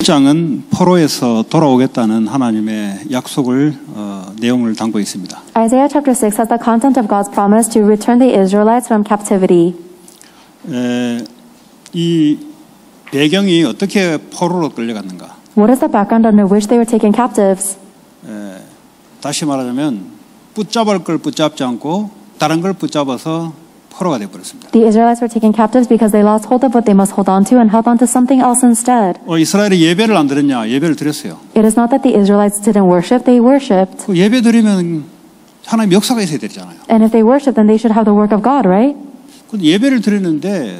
7장은 포로에서 돌아오겠다는 하나님의 약속을 내용을 담고 있습니다. Isaiah chapter 6 has the content of God's promise to return the Israelites from captivity. 이 배경이 어떻게 포로로 끌려갔는가? What is the background under which they were taken captives? 다시 말하자면 붙잡을 걸 붙잡지 않고 다른 걸 붙잡아서 포로가 되어버렸습니다. The Israelites were taken captives because they lost hold of what they must hold on to and held on to something else instead. 이스라엘이 예배를 안 드렸냐? 예배를 드렸어요. It is not that the Israelites didn't worship, they worshipped. 그 예배 드리면 하나님 역사가 있어야 되잖아요. And if they worship, then they should have the work of God, right? 근데 예배를 드리는데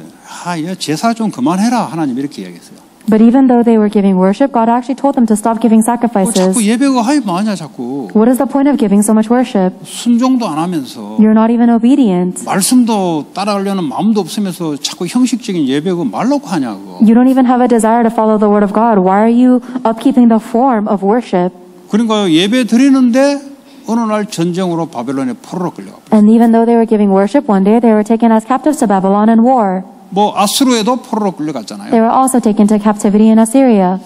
야, 제사 좀 그만해라 하나님 이렇게 이야기했어요. But even though they were giving worship, God actually told them to stop giving sacrifices. 자꾸 예배가 하이 뭐하냐 자꾸. What is the point of giving so much worship? 순종도 안 하면서 You're not even obedient. 말씀도 따라가려는 마음도 없으면서 자꾸 형식적인 예배가 말라고 하냐고. You don't even have a desire to follow the word of God. Why are you upkeeping the form of worship? 그러니까 예배 드리는데 어느 날 전쟁으로 바벨론의 포로로 끌려가고. And even though they were giving worship, one day they were taken as captives to Babylon in war. 뭐 아수르에도 포로로 끌려갔잖아요. They were also taken to captivity in Assyria.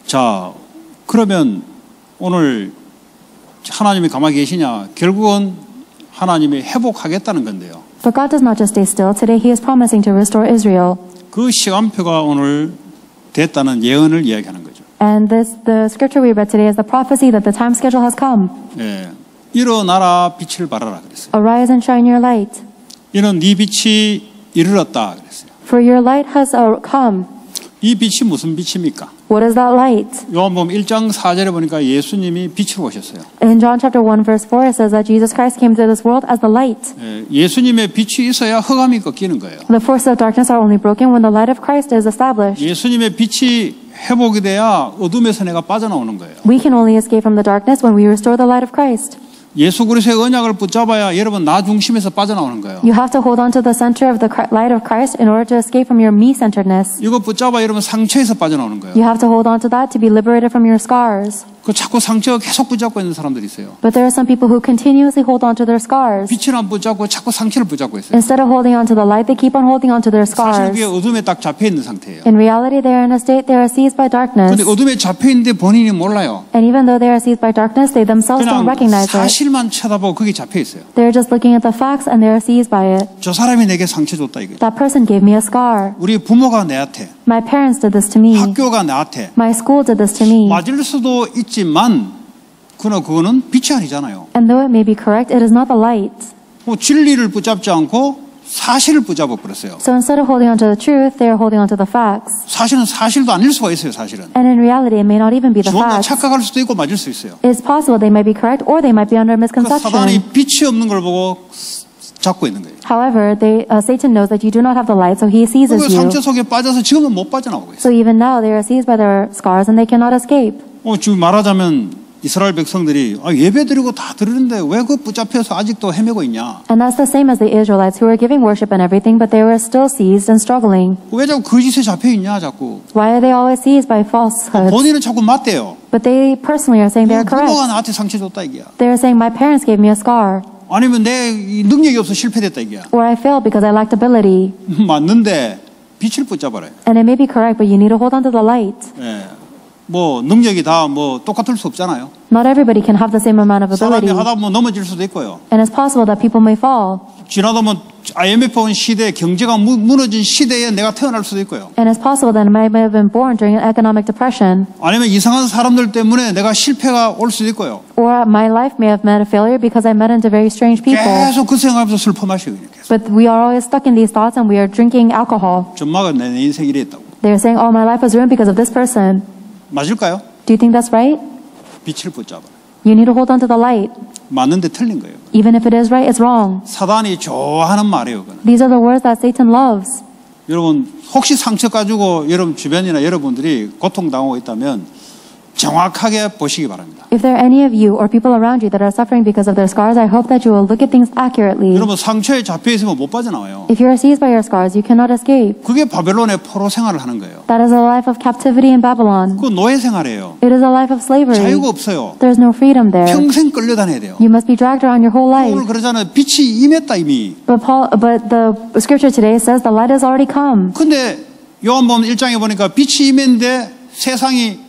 자, 그러면 오늘 하나님이 가만히 계시냐? 결국은 하나님이 회복하겠다는 건데요. But God does not just stay still. Today He is promising to restore Israel. 그 시간표가 오늘 됐다는 예언을 이야기하는 거죠. And the scripture we read today is the prophecy that the time schedule has come. 예, 일어나라 빛을 발하라 그랬어요. Arise and shine your light. 이는 네 빛이 이르렀다 그랬어요. For your light has come. 이 빛이 무슨 빛입니까? What is that light? 요한복음 1장 4절에 보니까 예수님이 빛으로 오셨어요. In John chapter 1 verse 4 it says that Jesus Christ came to this world as the light. 예, 예수님의 빛이 있어야 흑암이 꺾이는 거예요. The forces of darkness are only broken when the light of Christ is established. 예수님의 빛이 회복이 돼야 어둠에서 내가 빠져나오는 거예요. We can only escape from the darkness when we restore the light of Christ. 예수 그리스도의 언약을 붙잡아야 여러분 나 중심에서 빠져나오는 거예요. You have to hold on to the center of the light of Christ in order to escape from your me-centeredness. 이거 붙잡아 여러분 상처에서 빠져나오는 거예요. You have to hold on to that to be liberated from your scars. 그 자꾸 상처가 계속 붙잡고 있는 사람들이 있어요. But there are some people who continuously hold on to their scars. 빛을 안 붙잡고 자꾸 상처를 붙잡고 있어요. Instead of holding on to the light, they keep on holding on to their 사실 scars. 그게 어둠에 딱 잡혀 있는 상태예요. In reality, they are in a state they are seized by darkness. 근데 어둠에 잡혀 있는데 본인이 몰라요. And even though they are seized by darkness, they themselves don't 그냥 recognize it. 사실만 쳐다보고 거기 잡혀 있어요. They're just looking at the facts and they are seized by it. 저 사람이 내게 상처 줬다 이거죠. That person gave me a scar. 우리 부모가 내한테, My parents did this to me. 학교가 나한테 My school did this to me. 맞을 수도 있지만 그거는 빛이 아니잖아요. And though it may be correct, it is not the light. 진리를 붙잡지 않고 사실을 붙잡아 버렸어요. So instead of holding on to the truth, they are holding on to the facts. 사실은 사실도 아닐 수가 있어요. 사실은. And in reality, it may not even be the 누군가 facts. 착각할 수도 있고 맞을 수 있어요. It's possible they might be correct or they might be under 그 misconception. 사단이 빛이 없는 걸 보고 잡고 있는 거예요. However, Satan knows that you do not have the light, so he seizes 그 you. 상처 속에 빠져서 지금은 못 빠져나오고 있어요. So even now, they are seized by their scars and they cannot escape. 지금 말하자면 이스라엘 백성들이 예배드리고 다 드리는데 왜 그 붙잡혀서 아직도 헤매고 있냐? And that's the same as the Israelites who were giving worship and everything, but they were still seized and struggling. 왜 자꾸 거짓에 잡혀 있냐 자꾸? Why are they always seized by falsehoods? 본인은 자꾸 맞대요. But they personally are saying they are 부모가 correct. 나한테 상처 줬다 이게야. They are saying my parents gave me a scar, 아니면 내 능력이 없어 실패됐다 이게야. or I failed because I lacked ability. 맞는데 빛을 붙잡아라. And it may be correct, but you need to hold on to the light. 예. 능력이 다 똑같을 수 없잖아요. Not everybody can have the same amount of 사람이 ability. 하다 보면 넘어질 수도 있고요. And it's possible that people may fall. 지나다 보면 IMF 온 시대, 경제가 무너진 시대에 내가 태어날 수도 있고요. And it's possible that I might have been born during an economic depression. 아니면 이상한 사람들 때문에 내가 실패가 올 수도 있고요. Or my life may have met a failure because I met into very strange people. 계속 그 생각하면서 술 퍼마시고 이렇게. But we are always stuck in these thoughts and we are drinking alcohol. 전마가 내 인생이 이랬다고. They're saying, oh, my life was ruined because of this person. 맞을까요? Do you think that's right? 빛을 붙잡아. You need to hold on to the light. 맞는데 틀린 거예요. Even if it is right, it's wrong. 사단이 좋아하는 말이에요. 그건. These are the words that Satan loves. 여러분 혹시 상처 가지고 여러분 주변이나 여러분들이 고통당하고 있다면 정확하게 보시기 바랍니다. If there are any of you or people around you that are suffering because of their scars, I hope that you will look at things accurately. 여러분 상처에 잡혀 있으면 못 빠져나와요. If you are seized by your scars, you cannot escape. 그게 바벨론의 포로 생활을 하는 거예요. That is a life of captivity in Babylon. 그 노예 생활이에요. It is a life of slavery. 자유가 없어요. There's no freedom there. 평생 끌려다녀야 돼요. You must be dragged around your whole life. 오늘 그러잖아요. 빛이 임했다 이미. But the scripture today says the light has already come. 근데 요한복음 1장에 보니까 빛이 임했는데 세상이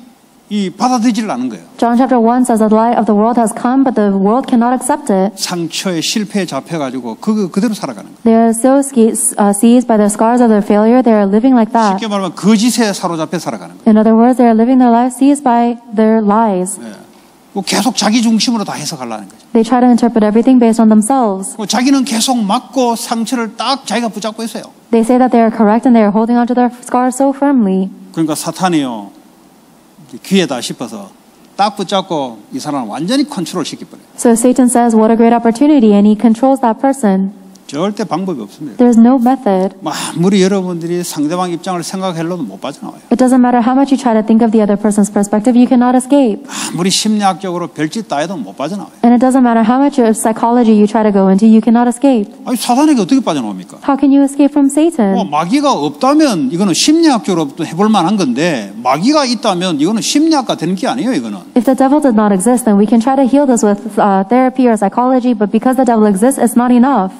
이 받아들이질 않은 거예요. John chapter 1 says that the light of the world has come, but the world cannot accept it. 상처에 실패에 잡혀가지고 그대로 살아가는 거예요. They are so seized by the scars of their failure, they are living like that. 쉽게 말하면 거짓에 사로잡혀 살아가는 거예요. In other words, they are living their lives seized by their lies. 계속 자기 중심으로 다 해석하려는 거죠. They try to interpret everything based on themselves. 자기는 계속 맞고 상처를 딱 자기가 붙잡고 있어요. They say that they are correct and they are holding onto their scars so firmly. 그러니까 사탄이요 기회다 싶어서 딱 붙잡고 이 사람을 완전히 컨트롤 시켜버려요. So Satan says, what a great opportunity, and he controls that person. 절대 방법이 없습니다. There's no method. 아무리 여러분들이 상대방 입장을 생각해도 못 빠져나와요. It doesn't matter how much you try to think of the other person's perspective, you cannot escape. 아무리 심리학적으로 별짓 다 해도 못 빠져나와요. And it doesn't matter how much of psychology you try to go into, you cannot escape. 아니 사탄에게 어떻게 빠져나옵니까? How can you escape from Satan? 마귀가 없다면 이거는 심리학적으로 해볼 만한 건데 마귀가 있다면 이거는 심리학과 되는 게 아니에요. 이거는. If the devil did not exist, then we can try to heal this with therapy or psychology, but because the devil exists, it's not enough.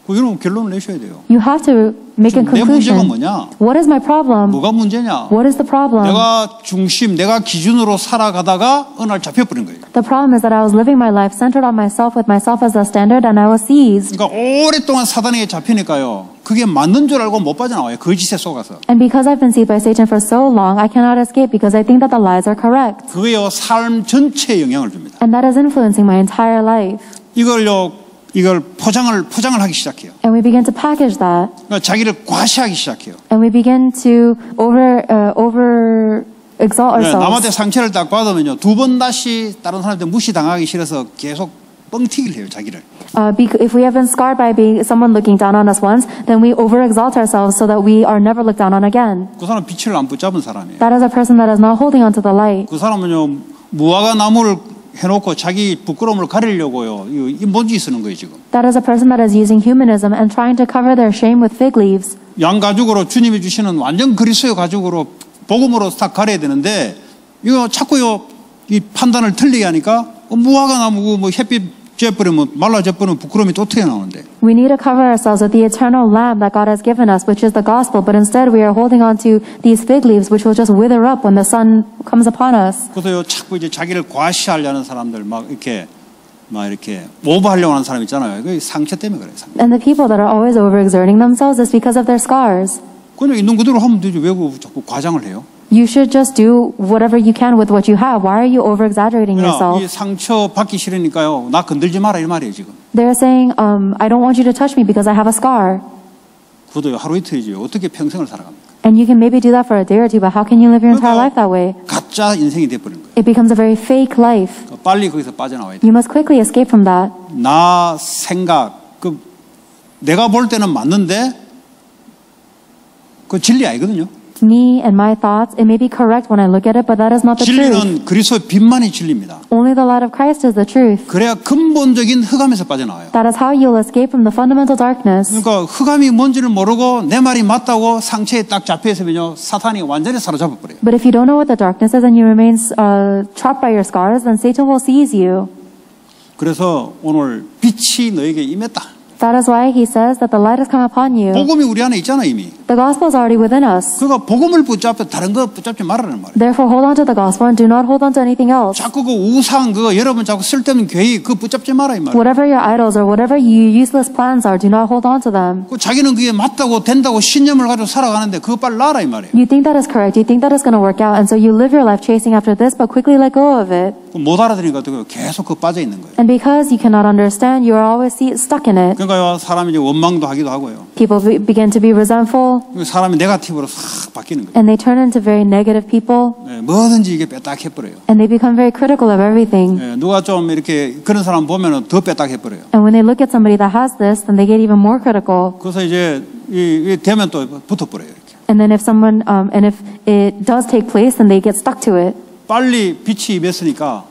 여러분 결론을 내셔야 돼요. You have to make a 내 문제가 conclusion. 뭐냐? What is my problem? 뭐가 문제냐? What is the problem? 내가 중심, 내가 기준으로 살아가다가 어느 날 잡혀버린 거예요. The problem is that I was living my life centered on myself with myself as the standard, and I was seized. 그러니까 오랫동안 사단에게 잡히니까요. 그게 맞는 줄 알고 못 빠져나와요. 거짓에 속아서. And because I've been seized by Satan for so long, I cannot escape because I think that the lies are correct. 그게요 삶 전체에 영향을 줍니다. And that is influencing my entire life. 이걸 포장을 하기 시작해요. And we begin to package that. 그러니까 자기를 과시하기 시작해요. And we begin to exalt ourselves. 남한테 상처를 딱 받으면요. 두 번 다시 다른 사람한테 무시당하기 싫어서 계속 뻥튀기를 해요. 자기를. If we have been scarred by being someone looking down on us once, then we overexalt ourselves so that we are never looked down on again. 그 사람은 빛을 안 붙잡은 사람이에요. That is a person that is not holding onto the light. 그 사람은요. 무화과 나무를 해놓고 자기 부끄러움을 가리려고요. 이 뭔지 쓰는 거예요 지금. That is a person that is using humanism and trying to cover their shame with fig leaves. 양 가죽으로 주님이 주시는 완전 그리스도의 가죽으로 복음으로 딱 가려야 되는데 이거 자꾸요 이 판단을 틀리게 하니까 무화과 나무고 뭐 햇빛 쬐버리면 말라져버리면 부끄러움이 또 튀어나오는데. We need to cover ourselves with the eternal lamb that God has given us, which is the gospel, but instead we are holding on to these fig leaves which will just wither up when the sun comes upon us. 그래서요 자꾸 이제 자기를 과시하려는 사람들 막 이렇게 오버하려고 하는 사람 있잖아요. 그 상처 때문에 그래요. 상처. And the people that are always overexerting themselves is because of their scars. 그냥 있는 그대로 하면 되죠. 왜 자꾸 과장을 해요? You should just do whatever you can with what you have. Why are you over-exaggerating yourself? 이 상처 받기 싫으니까요. 나 건들지 마라 이 말이에요 지금. They're saying, I don't want you to touch me because I have a scar. 그것도 하루 이틀이죠. 어떻게 평생을 살아갑니까? And you can maybe do that for a day or two, but how can you live your entire life that way? 가짜 인생이 돼버린 거예요. It becomes a very fake life. 빨리 거기서 빠져나와야 돼요. You must quickly escape from that. 나 생각, 내가 볼 때는 맞는데 그 진리 아니거든요. Me and my thoughts, it may be correct when I look at it, but that is not the truth. 진리는 그리스도의 빛만이 진리입니다. Only the light of Christ is the truth. 그래야 근본적인 흑암에서 빠져나와요. That is how you'll escape from the fundamental darkness. 그러니까 흑암이 뭔지를 모르고 내 말이 맞다고 상처에 딱 잡혀 있으면요 사탄이 완전히 사로잡아 버려요. But if you don't know what the darkness is and you remain trapped by your scars, then Satan will seize you. 그래서 오늘 빛이 너에게 임했다. That is why he says that the light has come upon you. 복음이 우리 안에 있잖아 이미. The gospel is already within us. 그러니까 복음을 붙잡혀 다른 거 붙잡지 말라는 말이에요. Therefore, hold on to the gospel and do not hold on to anything else. 자꾸 그 우상 그거 여러분 자꾸 쓸데없는 괴의 그거 붙잡지 마라 이 말이에요. Whatever your idols or whatever your useless plans are, do not hold on to them. 그 자기는 그게 맞다고 된다고 신념을 가지고 살아가는데 그거 빨리 놔라 이 말이에요. You think that is correct. You think that is going to work out, and so you live your life chasing after this, but quickly let go of it. 못 알아들으니까 계속 그 빠져 있는 거예요. And because you cannot understand, you are always stuck in it. 그러니까 사람이 이제 원망도 하기도 하고요. People begin to be resentful, 사람이 네거티브로 싹 바뀌는 거예요. and they turn into very negative people, 뭐든지 이게 빼딱해버려요. and they become very critical of everything. 누가 좀 이렇게 그런 사람 보면은 더 빼딱해버려요. And when they look at somebody that has this, then they get even more critical. 그래서 이제 이 되면 또 붙어버려요. 이렇게. And then if someone, and if it does take place, then they get stuck to it. 빨리 빛이 임했으니까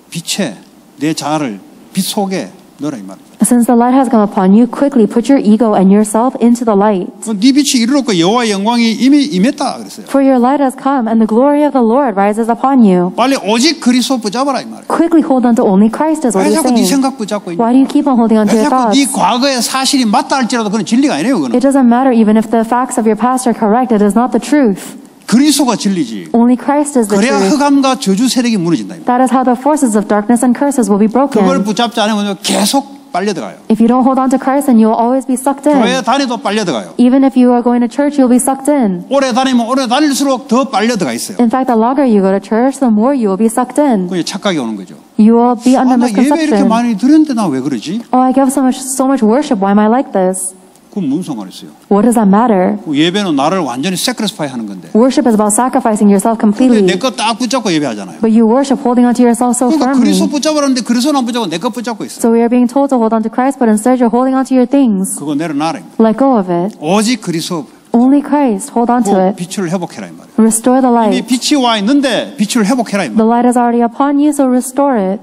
빛에 내 자아를 빛 속에 넣어라 이 말이에요. Since the light has come upon you, quickly put your ego and yourself into the light. 네 빛이 이르렀고 여호와의 영광이 이미 임했다 그랬어요. For your light has come, and the glory of the Lord rises upon you. 빨리 오직 그리스도 붙잡아라 이 말이에요. Quickly hold on to only Christ is what 왜 he's 자꾸 네 saying. 생각 붙잡고 있냐? Why do you keep on holding on to 왜 your 자꾸 네 thoughts? 과거의 사실이 맞다 할지라도 그건 진리가 아니에요. 그거는. It doesn't matter even if the facts of your past are correct. It is not the truth. 그리스도가 진리지. Only Christ is the 그래야 truth. 흑암과 저주 세력이 무너진다. That is how the forces of darkness and curses will be 그걸 broken. 붙잡지 않으면 계속 빨려들어가요. If you don't hold on to Christ, then you'll always be sucked 교회 in. 다니도 빨려들어가요. Even if you are going to church, you'll be sucked in. 오래 다니면 오래 다닐수록 더 빨려들어가 있어요. In fact, the longer you go to church, the more you will be sucked in. 그게 착각이 오는 거죠. You will be under 나 예배 이렇게 misconception. 많이 드렸는데 나 왜 그러지? Oh, I give so much worship. Why am I like this? 그건 무슨 상관있어요? What does that matter? 예배는 나를 완전히 sacrifice 하는 건데. Worship is about sacrificing yourself 근데 completely. 내 거 딱 붙잡고 예배하잖아요. But you worship holding onto yourself so 그러니까 그리스도 firmly. 붙잡으라는데 그리스도는 안 붙잡고 내 거 붙잡고 있어. So we are being told to hold on to Christ, but instead you're holding onto your things. 그거 내려놔라. Let go of it. 오직 그리스도 Only Christ. Hold on to 그 it. 빛을 회복해라 이 말이에요. Restore the 이미 light. 빛이 와 있는데 빛을 회복해라 이 말이에요. The light is already upon you, so restore it.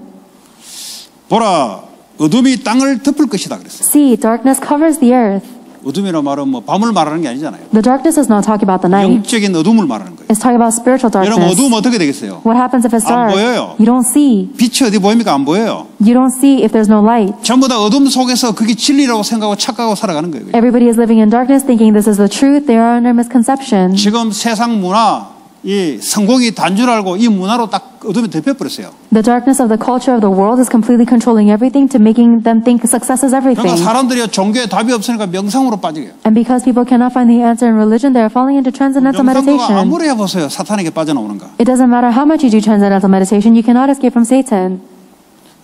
보라, 어둠이 땅을 덮을 것이다 그랬어요. See, darkness covers the earth. 어둠이라 말은 뭐 밤을 말하는 게 아니잖아요. The darkness is not talking about the night. 영적인 어둠을 말하는 거예요. It's talking about spiritual 여러분 darkness. 어두움 어떻게 되겠어요? What happens if it's 안 dark? 보여요. You don't see. 빛이 어디 보입니까? 안 보여요. You don't see if there's no light. 전부 다 어둠 속에서 그게 진리라고 생각하고 착각하고 살아가는 거예요. Everybody is living in darkness thinking this is the truth. They are under misconception. 지금 세상 문화, 이 성공이 단줄 알고 이 문화로 딱 어둠이 덮여버렸어요. The darkness of the culture of the world is completely controlling everything to making them think success is 그러니까 everything. 사람들이 종교에 답이 없으니까 명상으로 빠지게요. And because people cannot find the answer in religion, they are falling into transcendental 명상도가 meditation. 아무리 해보세요. 사탄에게 빠져나오는가. It doesn't matter how much you do transcendental meditation, you cannot escape from Satan.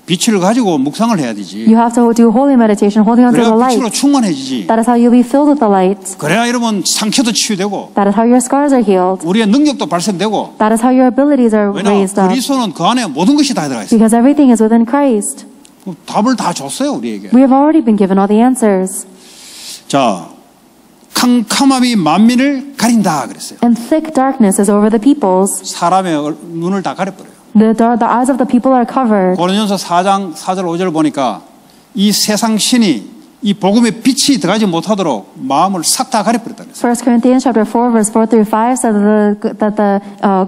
빛을 가지고 묵상을 해야 되지. You have to do holy meditation, holding on to 그래야 the 빛으로 light. 충만해지지. That is how you'll be filled with the light. 그래야 여러분 상처도 치유되고 That is how your scars are healed. 우리의 능력도 발생되고. That is how your abilities are 왜냐 raised up. 그리스도는 그 안에 모든 것이 다 들어가 있어요. Because everything is within Christ. 답을 다 줬어요 우리에게. We have already been given all the answers. 자, 캄캄함이 만민을 가린다 그랬어요. And thick darkness is over the peoples. 사람의 눈을 다 가려버려요. The eyes of the people are covered. 고린도전서 4장 4절 5절 보니까 이 세상 신이 이 복음의 빛이 들어가지 못하도록 마음을 싹 다 가려버렸다 그랬어요. 1 Corinthians chapter 4 verse 4 through 5 says that the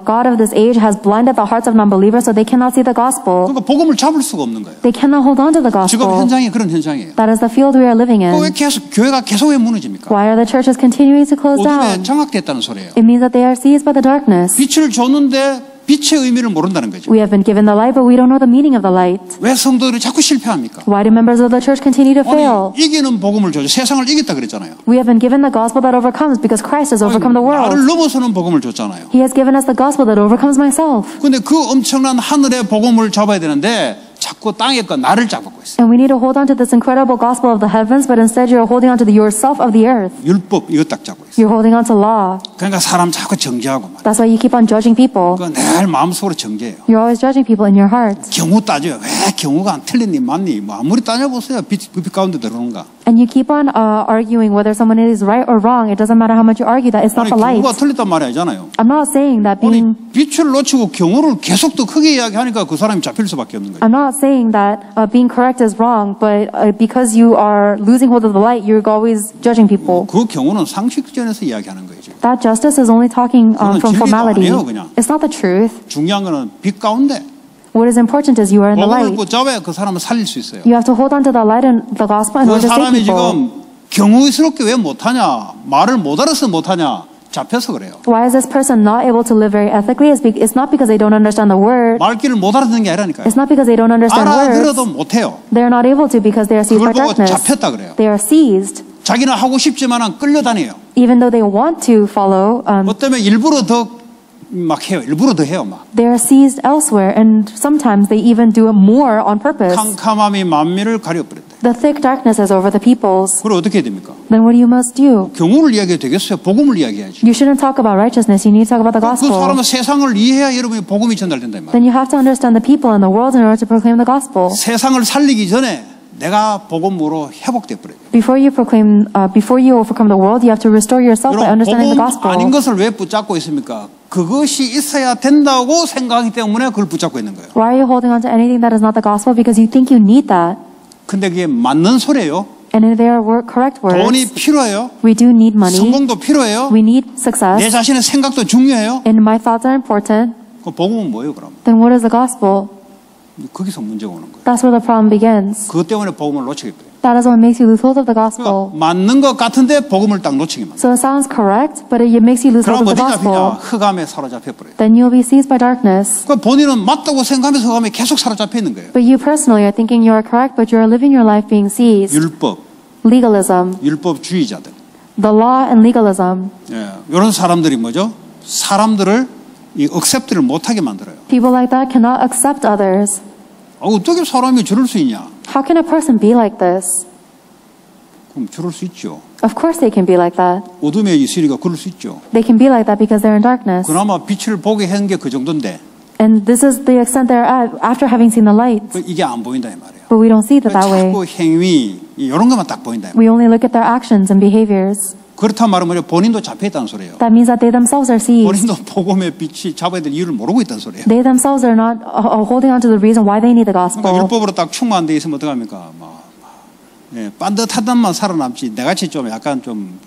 God of this age has blinded the hearts of non-believers so they cannot see the gospel. 그러니까 복음을 잡을 수가 없는 거예요. They cannot hold on to the 지금 gospel. 현장이 그런 현장이에요. That is the field we are living 왜 in. 계속 교회가 계속 왜 무너집니까? Why are the churches continuing to close 어둠에 down? 장악됐다는 소리예요. It means that they are seized by the darkness. 빛을 줬는데 빛의 의미를 모른다는 거죠. We have been given the light, but we don't know the meaning of the light. 왜 성도들이 자꾸 실패합니까? Why do members of the church continue to fail? 아니, 이기는 복음을 줘죠. 세상을 이겼다 그랬잖아요. We have been given the gospel that overcomes because Christ has overcome the 나를 world. 넘어서는 복음을 줬잖아요. He has given us the gospel that overcomes myself. 근데 그 엄청난 하늘의 복음을 잡아야 되는데 자꾸 땅의 거 나를 잡고 있어요. And we need to hold on to this incredible gospel of the heavens, but instead you're holding on to yourself of the earth. 율법 이거 딱 잡고 있어요. You're holding on to law. 그러니까 사람 자꾸 정죄하고 말이에요. That's why you keep on judging people. 그거 늘 마음속으로 정죄해요. You're always judging people in your heart. 경우 따져요. 왜 경우가 안 틀렸니 맞니? 뭐 아무리 따져보세요. 빛 가운데 들어오는가. And you keep on arguing whether someone is right or wrong. It doesn't matter how much you argue that. It's not 아니 the light. 경우가 틀렸단 말이 아니잖아요. I'm not saying that 아니 being 빛을 놓치고 경우를 계속 더 크게 이야기하니까 그 사람이 잡힐 수밖에 없는 거예요. I'm not saying that being correct is wrong, but because you are losing hold of the light, you're always judging people. 그 경우는 상식전에서 이야기하는 거예요. 지금. That justice is only talking 그거는 from 진리가 formality. 아니에요, 그냥. It's not the truth. 중요한 거는 빛 가운데 What is important is you are in the 복음을 light. 붙잡아야 그 사람을 살릴 수 있어요. You have to hold on to the light and the gospel in 그 order to save 사람이 people. 지금 경우스럽게 왜 못하냐 말을 못 알아서 못하냐 잡혀서 그래요. Why is this person not able to live very ethically? It's not because they don't understand the word. 말귀를 못 알아듣는 게 아니라니까요. It's not because they don't understand 알아들어도 words. 못해요. They're not able to because they are seized 그걸 by 보고 darkness. 잡혔다 그래요. They are seized. 자기는 하고 싶지만 끌려다녀요. Even though they want to follow, 뭐 때문에 일부러 더 막 해요. 일부러 더 해요. 막. they are seized elsewhere, and sometimes they even do it more on purpose. 캄캄함이 만민을 가려버렸다. The thick darkness is over the peoples. 그럼 어떻게 해야 됩니까? Then what do you must do? 경우를 이야기해도 되겠어요? 복음을 이야기해야지. You shouldn't talk about righteousness. You need to talk about the 그 gospel. 사람은 세상을 이해해야 여러분이 복음이 전달된다 이 말이에요. Then you have to understand the people in the world in order to proclaim the gospel. 세상을 살리기 전에 내가 복음으로 회복돼 버려요. Before you overcome the world, you have to restore yourself by 여러분 understanding the 복음 gospel. 아닌 것을 왜 붙잡고 있습니까? 그것이 있어야 된다고 생각하기 때문에 그걸 붙잡고 있는 거예요. Why are you holding on to anything that is not the gospel? Because you think you need that. 근데 그게 맞는 소리예요. And if they are correct words, 돈이 필요해요. we do need money. 성공도 필요해요. We need 내 success. 자신의 생각도 중요해요. And my thoughts are important. 그 복음은 뭐예요, 그럼? Then what is the gospel? 거기서 문제가 오는 거예요. That's where the problem begins. 그것 때문에 복음을 놓치게 돼요. That is what makes you lose hold of the gospel. 맞는 것 같은데 복음을 딱 놓치게 만들어요. So it sounds correct, but it makes you lose hold 그럼 of the 어디 잡히냐? gospel. 흑암에 사로잡혀 버려요. Then you'll be seized by darkness. 그 본인은 맞다고 생각하면서 흑암에 계속 사로잡혀 있는 거예요. But you personally are thinking you are correct, but you are living your life being seized. 율법, Legalism, 율법주의자들. the law and legalism. 예, 이런 사람들이 뭐죠? 사람들을 이 억셉트를 못하게 만들어요. People like that cannot accept others. 어떻게 사람이 저럴 수 있냐? How can a person be like this? 그럼 저럴 수 있죠. Of course they can be like that. 어둠에 있으니까 그럴 수 있죠. They can be like that because they're in darkness. 그나마 빛을 보게 한 게 그 정도인데 And this is the extent they're at after having seen the light. 이게 안 보인다 이 말이에요. But we don't see it that way. 자꾸 행위 이런 것만 딱 보인다 이 말이에요. We only look at their actions and behaviors. 그렇단 말은 뭐죠? 본인도 잡혀있다는 소리예요. That means that they themselves are seized. 본인도 복음의 빛이 잡아야 될 이유를 모르고 있다는 소리예요. They themselves are not holding on to the reason why they need the 그러니까 gospel. 율법으로 딱 충만돼 있으면 어떡합니까? 예, 반듯하단만 살아남지 내같이 좀 약간 좀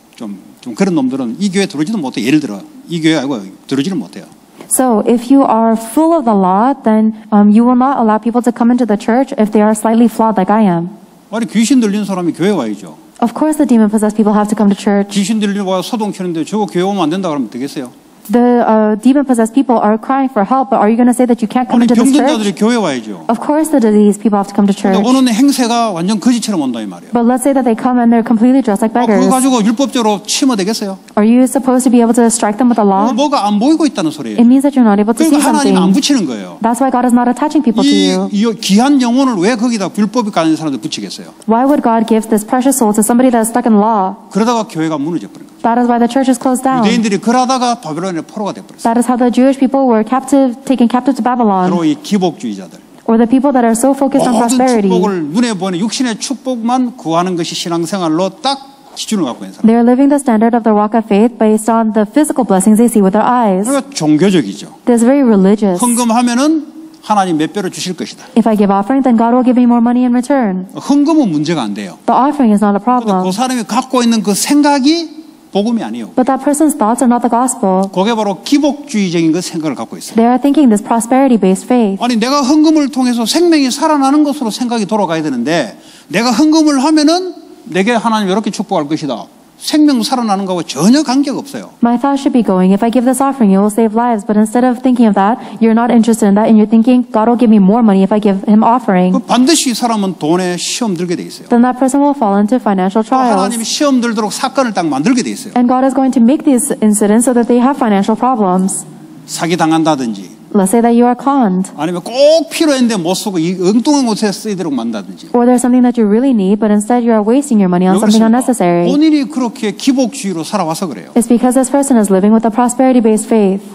그런 놈들은 이 교회 들어오지도 못해. 예를 들어 이 교회 아니고 들어오지를 못해요. So if you are full of the law, then you will not allow people to come into the church if they are slightly flawed like I am. 아니 귀신 들린 사람이 교회 와야죠. Of course the demon-possessed people have to come to church. 귀신 들리고 와서 소동 켜는데 저거 교회 오면 안 된다 그러면 되겠어요? The demon-possessed people are crying for help, but are you going to say that you can't come 아니 into this 병든 church? 자들이 교회 와야죠. Of course the diseased people have to come to church. 근데 오는 행세가 완전 거지처럼 온다 이 말이에요. But let's say that they come and they're completely dressed like 그거 beggars. 가지고 율법적으로 치면 되겠어요? Are you supposed to be able to strike them with the law? 뭐가 안 보이고 있다는 소리예요. It means that you're not able to see 그러니까 하나님 안 something. 붙이는 거예요. That's why God is not attaching people to you. 이 귀한 영혼을 왜 거기다 율법이 가는 사람들 붙이겠어요? Why would God give this precious soul to somebody that is stuck in law? 그러다가 교회가 무너져 버린 거예요. That is why the church is closed down. 유대인들이 그러다가 바벨론의 포로가 돼버렸어요. That is how the Jewish people were taken captive to Babylon. 바로 이 기복주의자들. Or the people that are so focused on 모든 prosperity. 축복을 눈에 보이는 육신의 축복만 구하는 것이 신앙생활로 딱 기준을 갖고 있는 사람. They are living the standard of their walk of faith based on the physical blessings they see with their eyes. 그러니까 종교적이죠. It's very religious. 헌금하면은 하나님 몇 배로 주실 것이다. If I give offering, then God will give me more money in return. 헌금은 문제가 안 돼요. The offering is not a 그 problem. 사람이 갖고 있는 그 생각이 복음이 아니에요. But that person's thoughts are not the gospel. 그게 바로 기복주의적인 그 생각을 갖고 있어요. They are thinking this prosperity-based faith. 아니 내가 헌금을 통해서 생명이 살아나는 것으로 생각이 돌아가야 되는데 내가 헌금을 하면은 내게 하나님 이렇게 축복할 것이다. 생명 살아나는 거하고 전혀 관계가 없어요. My thought should be going, if I give this offering, it will save lives. But instead of thinking of that, you're not interested in that, and you're thinking, God will give me more money if I give him offering. 반드시 이 사람은 돈에 시험 들게 돼 있어요. Then that person will fall into financial 또 하나님이 trials. 시험 들도록 사건을 딱 만들게 돼 있어요. And God is going to make these incidents so that they have financial problems. 사기 당한다든지 Let's say that you are conned. 아니면 꼭 필요했는데 못 쓰고 이 엉뚱한 곳에 쓰이도록 만다든지. Or there's something that you really need, but instead you are wasting your money on something unnecessary. 본인이 그렇게 기복주의로 살아와서 그래요. It's because this person is living with a prosperity-based faith.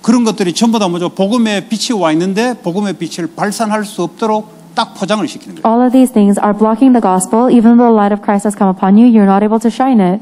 그런 것들이 전부 다 뭐죠? 복음의 빛이 와 있는데 복음의 빛을 발산할 수 없도록 딱 포장을 시키는 거예요. All of these things are blocking the gospel. Even though the light of Christ has come upon you, you're not able to shine it.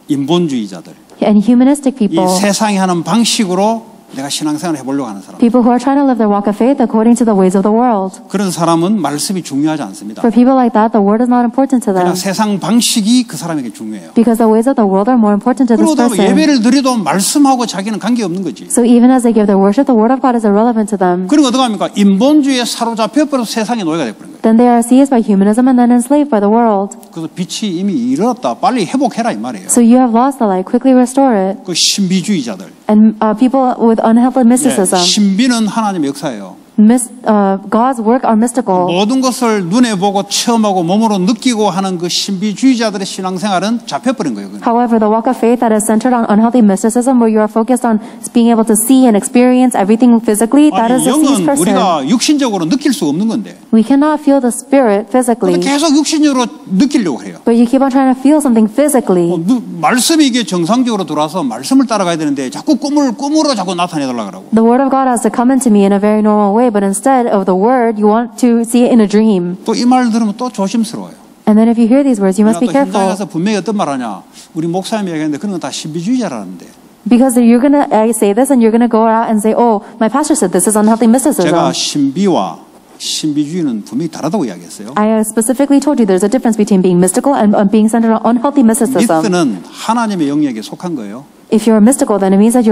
인본주의자들. And humanistic 이 people, 세상이 하는 방식으로 내가 신앙생활을 해보려고 하는 사람. people who are trying to live their walk of faith according to the ways of the world. 그런 사람은 말씀이 중요하지 않습니다. For people like that, the word is not important to them. 그냥 세상 방식이 그 사람에게 중요해요. Because the ways of the world are more important to this 그러다 person. 예배를 드려도 말씀하고 자기는 관계없는 거지. So even as they give their worship, the word of God is irrelevant to them. 그럼 어떡합니까? 인본주의에 사로잡혀 버려서 세상의 노예가 돼버린 거예요. Then they are seized by humanism and then enslaved by the world. 그래서 빛이 이미 잃었다. 빨리 회복해라 이 말이에요. So you have lost the light, quickly restore it. 그 신비주의자들. And people with unhealthy mysticism. 신비는 하나님의 역사예요. God's work are mystical. 모든 것을 눈에 보고 체험하고 몸으로 느끼고 하는 그 신비주의자들의 신앙생활은 잡혀버린 거예요. However, the walk of faith that is centered on unhealthy mysticism, where you are focused on being able to see and experience everything physically, that is 아니, a seized 영은 person. 우리가 육신적으로 느낄 수 없는 건데 We cannot feel the spirit physically, 계속 육신적으로 느끼려고 해요. but you keep on trying to feel something physically. 말씀이 이게 정상적으로 들어와서 말씀을 따라가야 되는데 자꾸 꿈으로 자꾸 나타내달라 그러고. The word of God has to come into me in a very normal way, but instead of the word, you want to see it in a dream. 또 이 말 들으면 또 조심스러워요. And then if you hear these words, you must 또 be 현장에 careful. 가서 분명히 어떤 말 하냐. 우리 목사님이 얘기했는데 그런 건 다 신비주의자라는데. Because you're going to say this and you're going to go out and say, oh, my pastor said this is unhealthy mysticism. 제가 신비와 신비주의는 분명히 다르다고 이야기했어요. I specifically told you there's a difference between being mystical and being centered on unhealthy mysticism. 미스는 하나님의 영역에 속한 거예요. If you're mystical, then it means that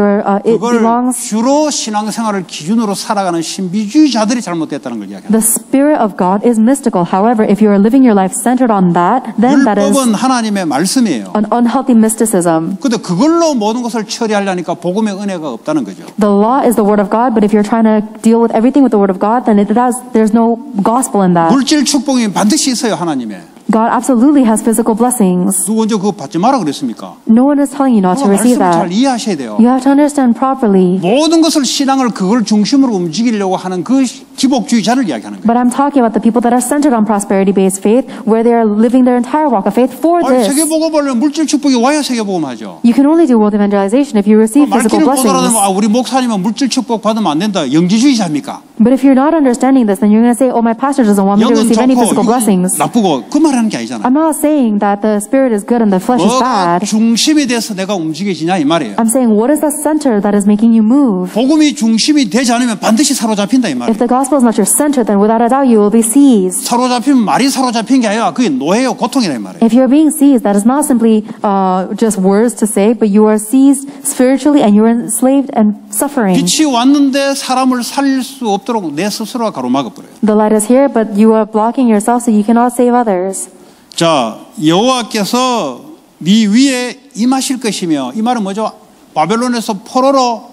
it 그걸 belongs. 주로 신앙생활을 기준으로 살아가는 신비주의자들이 잘못됐다는 걸 이야기합니다. The Spirit of God is mystical. However, if you are living your life centered on that, then that is 율법은 하나님의 말씀이에요. an unhealthy mysticism. 근데 그걸로 모든 것을 처리하려니까 복음의 은혜가 없다는 거죠. The law is the Word of God, but if you're trying to deal with everything with the Word of God, then there's no gospel in that. 물질 축복이 반드시 있어요, 하나님의. God absolutely has physical blessings. 누구 언제 그거 받지 마라 그랬습니까? No one is telling you not to receive 말씀을 잘 that. 이해하셔야 돼요. You have to understand properly. 모든 것을 신앙을 그걸 중심으로 움직이려고 하는 그 기복주의자를 이야기하는 거예요. But I'm talking about the people that are centered on prosperity-based faith, where they are living their entire walk of faith for 아니, this. 세계복음 보려면 물질 축복이 와야 세계복음 하죠. You can only do world evangelization if you receive physical 말귀를 못 알아듣으면 blessings. 우리 목사님은 물질 축복 받으면 안 된다. 영지주의자입니까? But if you're not understanding this, then you're going to say, oh, my pastor doesn't want me to 영은 receive any 좋고 physical 육은 blessings. 나쁘고 그 말하는 게 아니잖아요. I'm not saying that the spirit is good and the flesh is 뭐가 bad. 중심이 돼서 내가 움직여지냐 이 말이에요. I'm saying, what is the center that is making you move? 복음이 중심이 되지 않으면 반드시 사로잡힌다 이 말이에요. If the gospel is not your center, then without a doubt you will be seized. 사로잡히면 말이 사로잡힌 게 아니라 그게 노예요, 고통이라 이 말이에요. If you're being seized, that is not simply just words to say, but you are seized spiritually and you're enslaved and suffering. 빛이 왔는데 사람을 살릴 수 없도록 내 스스로가 가로막아 버려요. The light is here, but you are blocking yourself so you cannot save others. 자, 여호와께서 네 위에 임하실 것이며 이 말은 뭐죠? 바벨론에서 포로로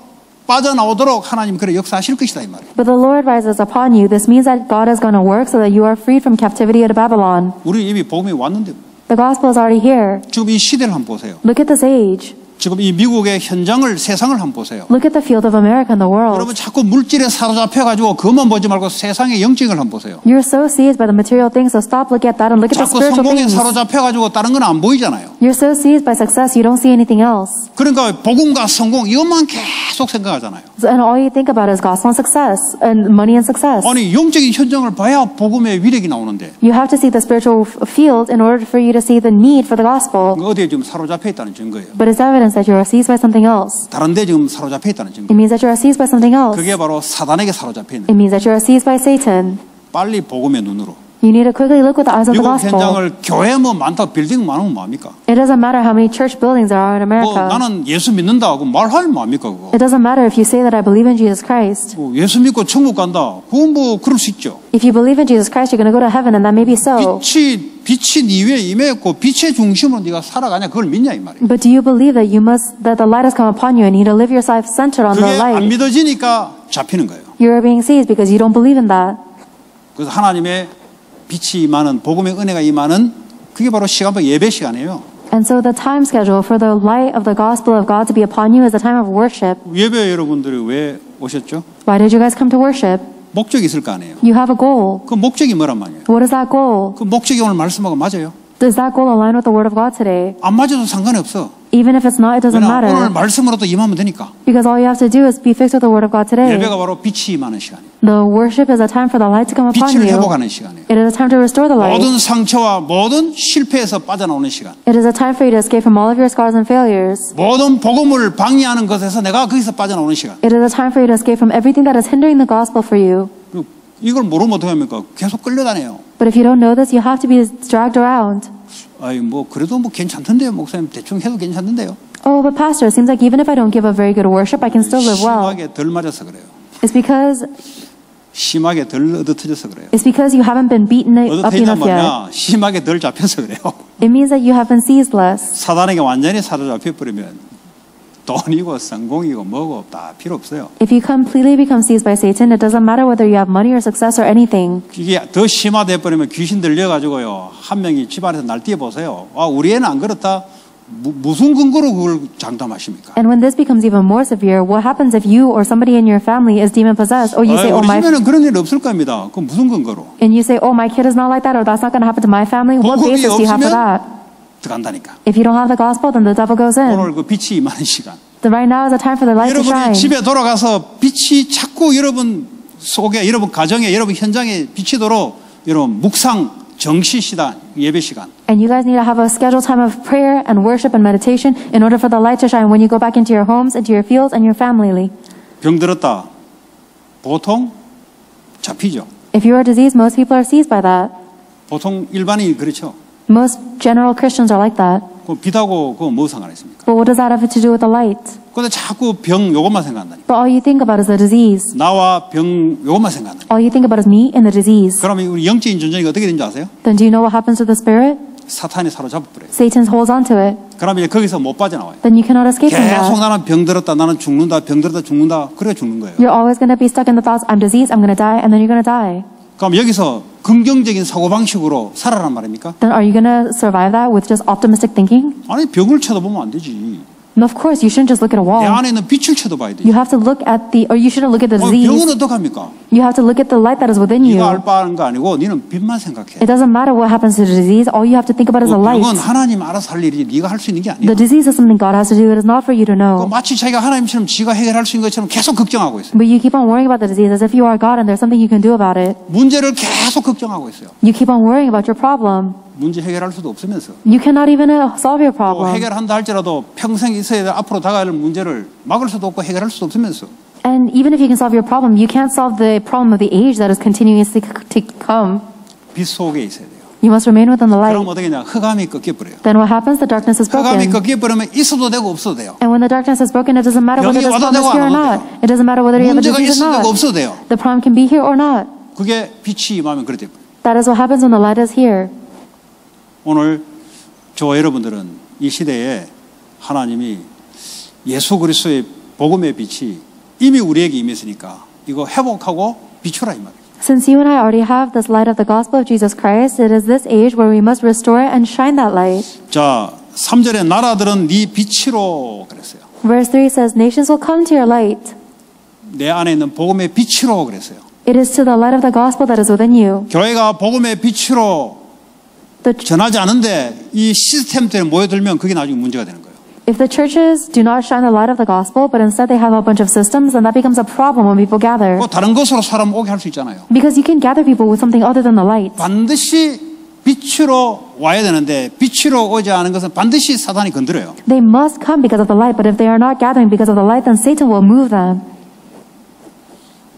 빠져나오도록 하나님 그래 역사하실 것이다 이 말이에요. But the Lord rises upon you. This means that God is going to work so that you are freed from captivity at Babylon. 우리 이미 복음이 왔는데 The gospel is already here. 지금 이 시대를 한번 보세요. Look at this age. 지금 이 미국의 현장을 세상을 한번 보세요. Look at the field of America and the world. 여러분 자꾸 물질에 사로잡혀가지고 그것만 보지 말고 세상의 영적을 한번 보세요. You're so seized by the material things, so stop looking at that and look at the 자꾸 spiritual 성공에 things. 사로잡혀가지고 다른 건 안 보이잖아요. You're so seized by success, you don't see anything else. 그러니까 복음과 성공 이것만 계속 생각하잖아요. And all you think about is gospel and success, and money and success. 아니 영적인 현장을 봐야 복음의 위력이 나오는데 You have to see the spiritual field in order for you to see the need for the gospel. 어디에 지금 사로잡혀 있다는 증거예요. But it's evidence that you are seized by something else. 다른 데 지금 사로잡혀 있다는 증거. It means that you are seized by something else. 그게 바로 사단에게 사로잡혀 있는. It means that you are seized by Satan. 빨리 복음의 눈으로. You need to quickly look with the eyes of the 미국 gospel. 현장을 교회 뭐 많다 빌딩 많으면 뭐합니까? It doesn't matter how many church buildings there are in 뭐 America. 나는 예수 믿는다 하고 말하면 뭐합니까 그거? It doesn't matter if you say that I believe in Jesus Christ. 뭐 예수 믿고 천국 간다. 그건 뭐 그럴 수 있죠. If you believe in Jesus Christ, you're going to go to heaven, and that may be so. 빛이 네 위에 임했고 빛의 중심으로 네가 살아가냐 그걸 믿냐 이 말이에요. But do you believe that that the light has come upon you and you need to live your life centered on the 그게 안 light? 믿어지니까 잡히는 거예요. You are being seized because you don't believe in that. 그래서 하나님의 빛이 임하는 복음의 은혜가 임하는 그게 바로 시간표 예배 시간이에요. And so the time schedule for the light of the gospel of God to be upon you is the time of worship. 예배 여러분들이 왜 오셨죠? Why did you guys come to worship? 목적이 있을 거 아니에요. You have a goal. 그 목적이 뭐란 말이에요? What is that goal? 그 목적이 오늘 말씀하고 맞아요? Does that goal align with the word of God today? 안 맞아도 상관이 없어. Even if it's not, it doesn't 왜냐 오늘 matter. 말씀으로도 임하면 되니까. Because all you have to do is be fixed with the word of God today. 예배가 바로 빛이 임하는 시간이에요. The worship is a time for the light to come upon 빛을 you. 회복하는 시간이에요. It is a time to restore the light. 모든 상처와 모든 실패에서 빠져나오는 시간. It is a time for you to escape from all of your scars and failures. 모든 복음을 방해하는 것에서 내가 거기서 빠져나오는 시간. It is a time for you to escape from everything that is hindering the gospel for you. 이걸 모르면 어떻게 합니까? 계속 끌려다녀요. But if you don't know this, you have to be dragged around. 아이 뭐 그래도 뭐 괜찮던데요. 목사님 대충 해도 괜찮던데요. Oh, but pastor, it seems like even if I don't give a very good worship, I can still live well. 심하게 덜 맞아서 그래요. It's because 심하게 덜 얻어터져서 그래요. It's because you haven't been beaten up 얻어터지냐 enough yet. 뭐냐? 심하게 덜 잡혀서 그래요. It means that you have been seized less. 사단에게 완전히 사로잡혀 버리면 돈이고 성공이고 뭐고 다 필요 없어요. If you completely become seized by Satan, it doesn't matter whether you have money or success or anything. 이게 더 심화돼 버리면 귀신 들려가지고요. 한 명이 집안에서 날뛰어 보세요. 아 우리 애는 안 그렇다. 무슨 근거로 그걸 장담하십니까? And when this becomes even more severe, what happens if you or somebody in your family is demon possessed? Or you say, 우리 집에는 그런 일 없을 겁니다. 그 무슨 근거로? and you say, oh, my kid is not like that, or that's not going to happen to my family. What 복음이 basis do you have for 없으면 that? 들어간다니까. If you don't have the gospel, then the devil goes in. 오늘 그 빛이 임하는 시간. Then right now is a time for the light to 여러분이 shine. 집에 돌아가서 빛이 자꾸 여러분 속에, 여러분 가정에, 여러분 현장에 비치도록 여러분 묵상, 정시 시간, 예배 시간. And you guys need to have a scheduled time of prayer and worship and meditation in order for the light to shine when you go back into your homes, into your fields, and your family. 병 들었다. 보통 잡히죠. If you are diseased, most people are seized by that. 보통 일반인이 그렇죠. Most general Christians are like that. 그 빛하고 그거 뭐 상관 있습니까? But what does that have to do with the light? 근데 자꾸 병 요것만 생각한다니까. But all you think about is the disease. 나와 병 요것만 생각한다니까. All you think about is me and the disease. 그러면 우리 영적인 전쟁이 어떻게 되는지 아세요? Then do you know what happens to the spirit? 사탄이 사로잡아버려요. Satan holds on to it. 그러면 이제 거기서 못 빠져나와요. Then you cannot escape from 계속 that. 나는 병 들었다, 나는 죽는다, 병 들었다, 죽는다. 그래 죽는 거예요. You're always going to be stuck in the thoughts, I'm diseased, I'm going to die, and then you're going to die. 그럼 여기서 긍정적인 사고방식으로 살아란 말입니까? Then are you going to survive that with just optimistic thinking? 아니 병을 쳐다보면 안 되지. No, of course, you shouldn't just look at a 내 wall. 안에 있는 빛을 쳐다봐야 되지. You have to look at or you shouldn't look at the 병은 disease. 어떡합니까? You have to look at the light that is within you. 네가 알 바는 거 아니고 너는 빛만 생각해. It doesn't matter what happens to the disease. All you have to think about is the light. 병은 하나님 알아서 할 일이지 네가 할 수 있는 게 아니야. The disease is something God has to do. It is not for you to know. 마치 자기가 하나님처럼 지가 해결할 수 있는 것처럼 계속 걱정하고 있어요. But you keep on worrying about the disease as if you are God and there's something you can do about it. 문제를 계속 걱정하고 있어요. You keep on worrying about your problem. 문제 해결할 수도 없으면서 You cannot even solve your 또 problem. 해결한다 할지라도 평생 있어야 될 앞으로 다가갈 문제를 막을 수도 없고 해결할 수도 없으면서 And even if you can solve your problem, you can't solve the problem of the age that is continuously to come. 빛 속에 있어야 돼요. You must remain within the light. 그럼 어떻게 되냐? 흑암이 꺾여버려요. Then what happens? The darkness is 흑암이 broken. 꺾여버리면 있어도 되고 없어도 돼요. And when the darkness is broken, it doesn't matter whether 병이 the 와도 problem is 되고 here or 안 not. 와도 It doesn't matter whether you have a 문제가 disease 있어도 or 되고 not. 없어도 돼요. The problem can be here or not. 그게 빛이 임하면 그렇게 돼요. That is what happens when the light is here. 오늘 저와 여러분들은 이 시대에 하나님이 예수 그리스도의 복음의 빛이 이미 우리에게 임했으니까 이거 회복하고 비추라 이 말이에요. Since you and I already have this light of the gospel of Jesus Christ, it is this age where we must restore and shine that light. 자, 3절에 나라들은 네 빛으로 그랬어요. Verse 3 says, nations will come to your light. 내 안에 있는 복음의 빛으로 그랬어요. It is to the light of the gospel that is within you. 교회가 복음의 빛으로 전하지 않은데 이 시스템 때문에 모여들면 그게 나중에 문제가 되는 거예요. If the churches do not shine the light of the gospel, but instead they have a bunch of systems, then that becomes a problem when people gather. 뭐 다른 것으로 사람 오게 할 수 있잖아요. Because you can gather people with something other than the light. 반드시 빛으로 와야 되는데 빛으로 오지 않은 것은 반드시 사단이 건드려요. They must come because of the light, but if they are not gathering because of the light, then Satan will move them.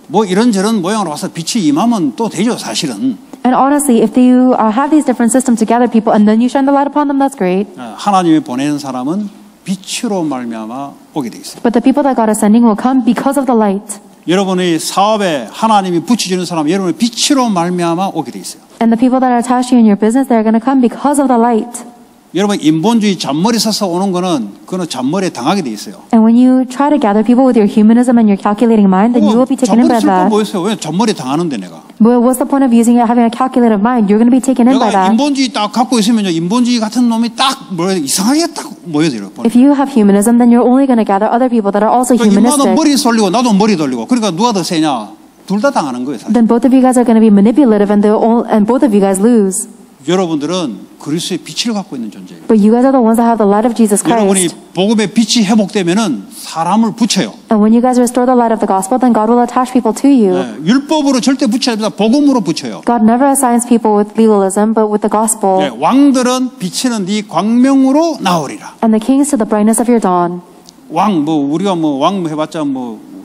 뭐 이런저런 모양으로 와서 빛이 임하면 또 되죠, 사실은. And honestly, if you have these different systems to gather people and then you shine the light upon them, that's great. 하나님이 보내는 사람은 빛으로 말미암아 오게 돼 있어요. But the people that God is sending will come because of the light. 여러분의 사업에 하나님이 붙여주는 사람은 여러분의 빛으로 말미암아 오게 돼 있어요. And the people that are attached to you in your business, they're going to come because of the light. 여러분 인본주의 잔머리 서서 오는 거는 그거는 잔머리에 당하게 돼 있어요. And when you try to gather people with your humanism and your calculating mind, then you will be taken in 잔머리 by 쓸 거 that. 뭐였어요? 왜 잔머리 당하는데 내가? But what's the point of using it, having a calculative mind? You're going to be taken in by 내가 that. 인본주의 딱 갖고 있으면요, 인본주의 같은 놈이 딱 이상하게 딱 모여들어요. If you have humanism, then you're only going to gather other people that are also 인마도 humanistic. 머리 돌리고 나도 머리 돌리고 그러니까 누가 더 세냐? 둘 다 당하는 거예요. 사실. Then both of you guys are going to be manipulative and both of you guys lose. 여러분들은 그리스도의 빛을 갖고 있는 존재예요. But you guys are the ones that have the light of Jesus 여러분이 Christ. 복음의 빛이 회복되면은 사람을 붙여요. And when you guys restore the light of the gospel, then God will attach people to you. 네, 율법으로 절대 붙여야 됩니다. 복음으로 붙여요. God never assigns people with legalism, but with the gospel. 네, 왕들은 비치는 네 광명으로 나오리라. And the kings to the brightness of your dawn. 왕 우리가 왕 해봤자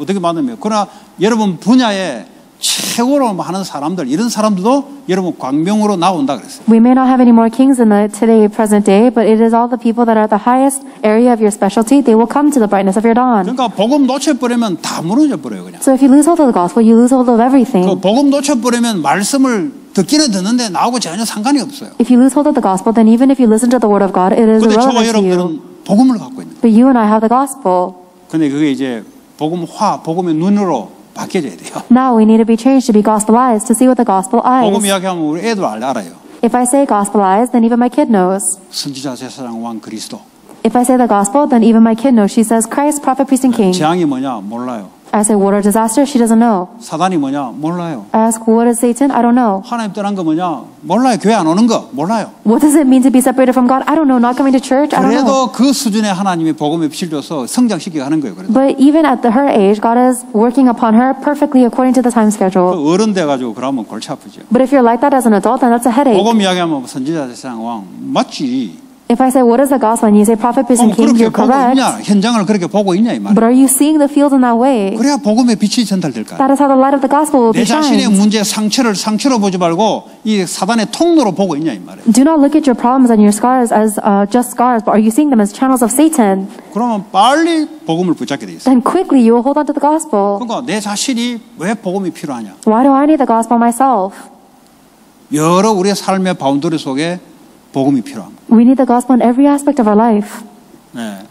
어떻게 만들면 그러나 여러분 분야에 최고로 하는 사람들 이런 사람들도 여러분 광명으로 나온다 그랬어요. We may not have any more kings in the today present day, but it is all the people that are at the highest area of your specialty. They will come to the brightness of your dawn. 그러니까 복음 놓쳐버리면 다 무너져 버려요 그냥. So if you lose hold of the gospel, you lose hold of everything. 그 복음 놓쳐버리면 말씀을 듣기는 듣는데 나하고 전혀 상관이 없어요. If you lose hold of the gospel, then even if you listen to the word of God, it is 근데 저와 irrelevant to you. 여러분들은 복음을 갖고 있는 거예요. But you and I have the gospel. 근데 그게 이제 복음의 눈으로 바뀌어져야 돼요. Now we need to be changed to be gospel eyes, to see with the gospel 복음 eyes. 이야기하면 우리 애도 알아요. If I say gospel eyes, then even my kid knows. 선지자 제사장 왕 그리스도. If I say the gospel, then even my kid knows. She says Christ, prophet, priest, and king. 재앙이 뭐냐 몰라요. I say water disaster, she doesn't know. 사단이 뭐냐 몰라요. I ask what is Satan? I don't know. 하나님 떠난 거 뭐냐 몰라요. 교회 안 오는 거 몰라요. What does it mean to be separated from God? I don't know. Not coming to church? I don't know. 그래도 그 수준의 하나님의 복음의 빛을 줘서 성장시키게 하는 거예요. 그래도 But even at her age, God is working upon her perfectly according to the time schedule. 어른 돼가지고 그러면 골치 아프죠. But if you're like that as an adult, then that's a headache. 복음 이야기하면 선지자 제사장 왕 맞지. If I say, what is the gospel? And you say, prophet person came, 그렇게 you're 보고 correct. 있냐? 현장을 그렇게 보고 있냐 이 말이에요. But are you seeing the field in that way? 그래야 복음의 빛이 전달될 거야. That is how the light of the gospel will 내 be 자신의 shined. 문제 상처를 상처로 보지 말고 이 사단의 통로로 보고 있냐 이 말이에요. Do not look at your problems and your scars as just scars, but are you seeing them as channels of Satan? 그러면 빨리 복음을 붙잡게 돼 있어. Then quickly you will hold on to the gospel. 그러니까 내 자신이 왜 복음이 필요하냐? Why do I need the gospel myself? 여러 우리의 삶의 바운더리 속에 복음이 필요합니다. We need the gospel in every aspect of our life. 네.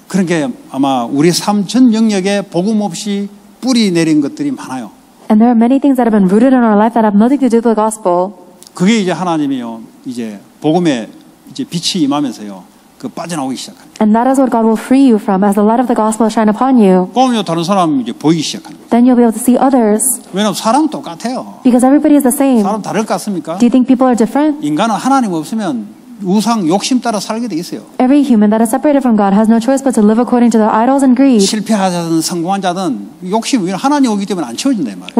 그런 게 아마 우리 삶 전 영역에 복음 없이 뿌리 내린 것들이 많아요. And there are many things that have been rooted in our life that have nothing to do with the gospel. 그게 이제 하나님이요, 이제 복음에 이제 빛이 임하면서요, 그 빠져나오기 시작합니다. And that is what God will free you from as the light of the gospel shine upon you. 그러면 다른 사람 이제 보이기 시작합니다. Then you'll be able to see others. 왜냐하면 사람 똑같아요. Because everybody is the same. 사람 다를 것 같습니까? Do you think people are different? 인간은 하나님 없으면 우상 욕심 따라 살게 돼 있어요. Every human that is separated from God has no choice but to live according to their idols and greed. 실패하자든 성공한 자든 욕심이 하나님 오기 때문에 안 채워진다 이 말이에요.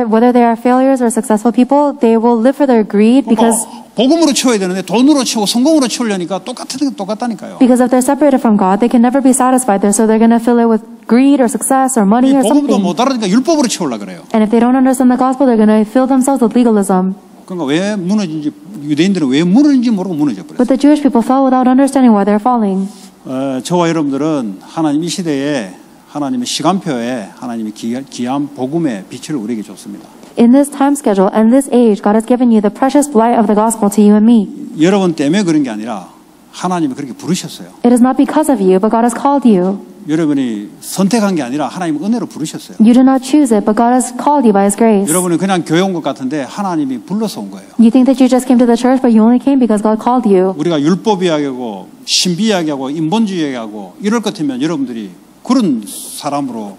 Whether they are failures or successful people, they will live for their greed because 복음으로 채워야 되는데 돈으로 채우고 성공으로 채우려니까 똑같다니까요. if they're separated from God, they can never be satisfied there, so they're going to fill it with greed or success or money or 복음도 something. 못 알아듣니까 율법으로 채우려 그래요. And if they don't understand the gospel, they're going to fill themselves with legalism. 그러니까 왜 무너진지 유대인들은 왜 무너진지 모르고 무너져 버렸어요. But the Jewish people fell without understanding why they're falling. 저와 여러분들은 하나님 이 시대에 하나님의 시간표에 하나님의 귀한 복음의 빛을 우리에게 줬습니다. In this time schedule and this age, God has given you the precious light of the gospel to you and me. 여러분 때문에 그런 게 아니라 하나님이 그렇게 부르셨어요. It is not because of you, but God has called you. 여러분이 선택한 게 아니라 하나님 은혜로 부르셨어요. You did not choose it, but God has called you by His grace. 여러분은 그냥 교회 온 것 같은데 하나님이 불러서 온 거예요. You think that you just came to the church, but you only came because God called you. 우리가 율법 이야기하고 신비 이야기하고 인본주의 이야기하고 이럴 것 같으면 여러분들이 그런 사람으로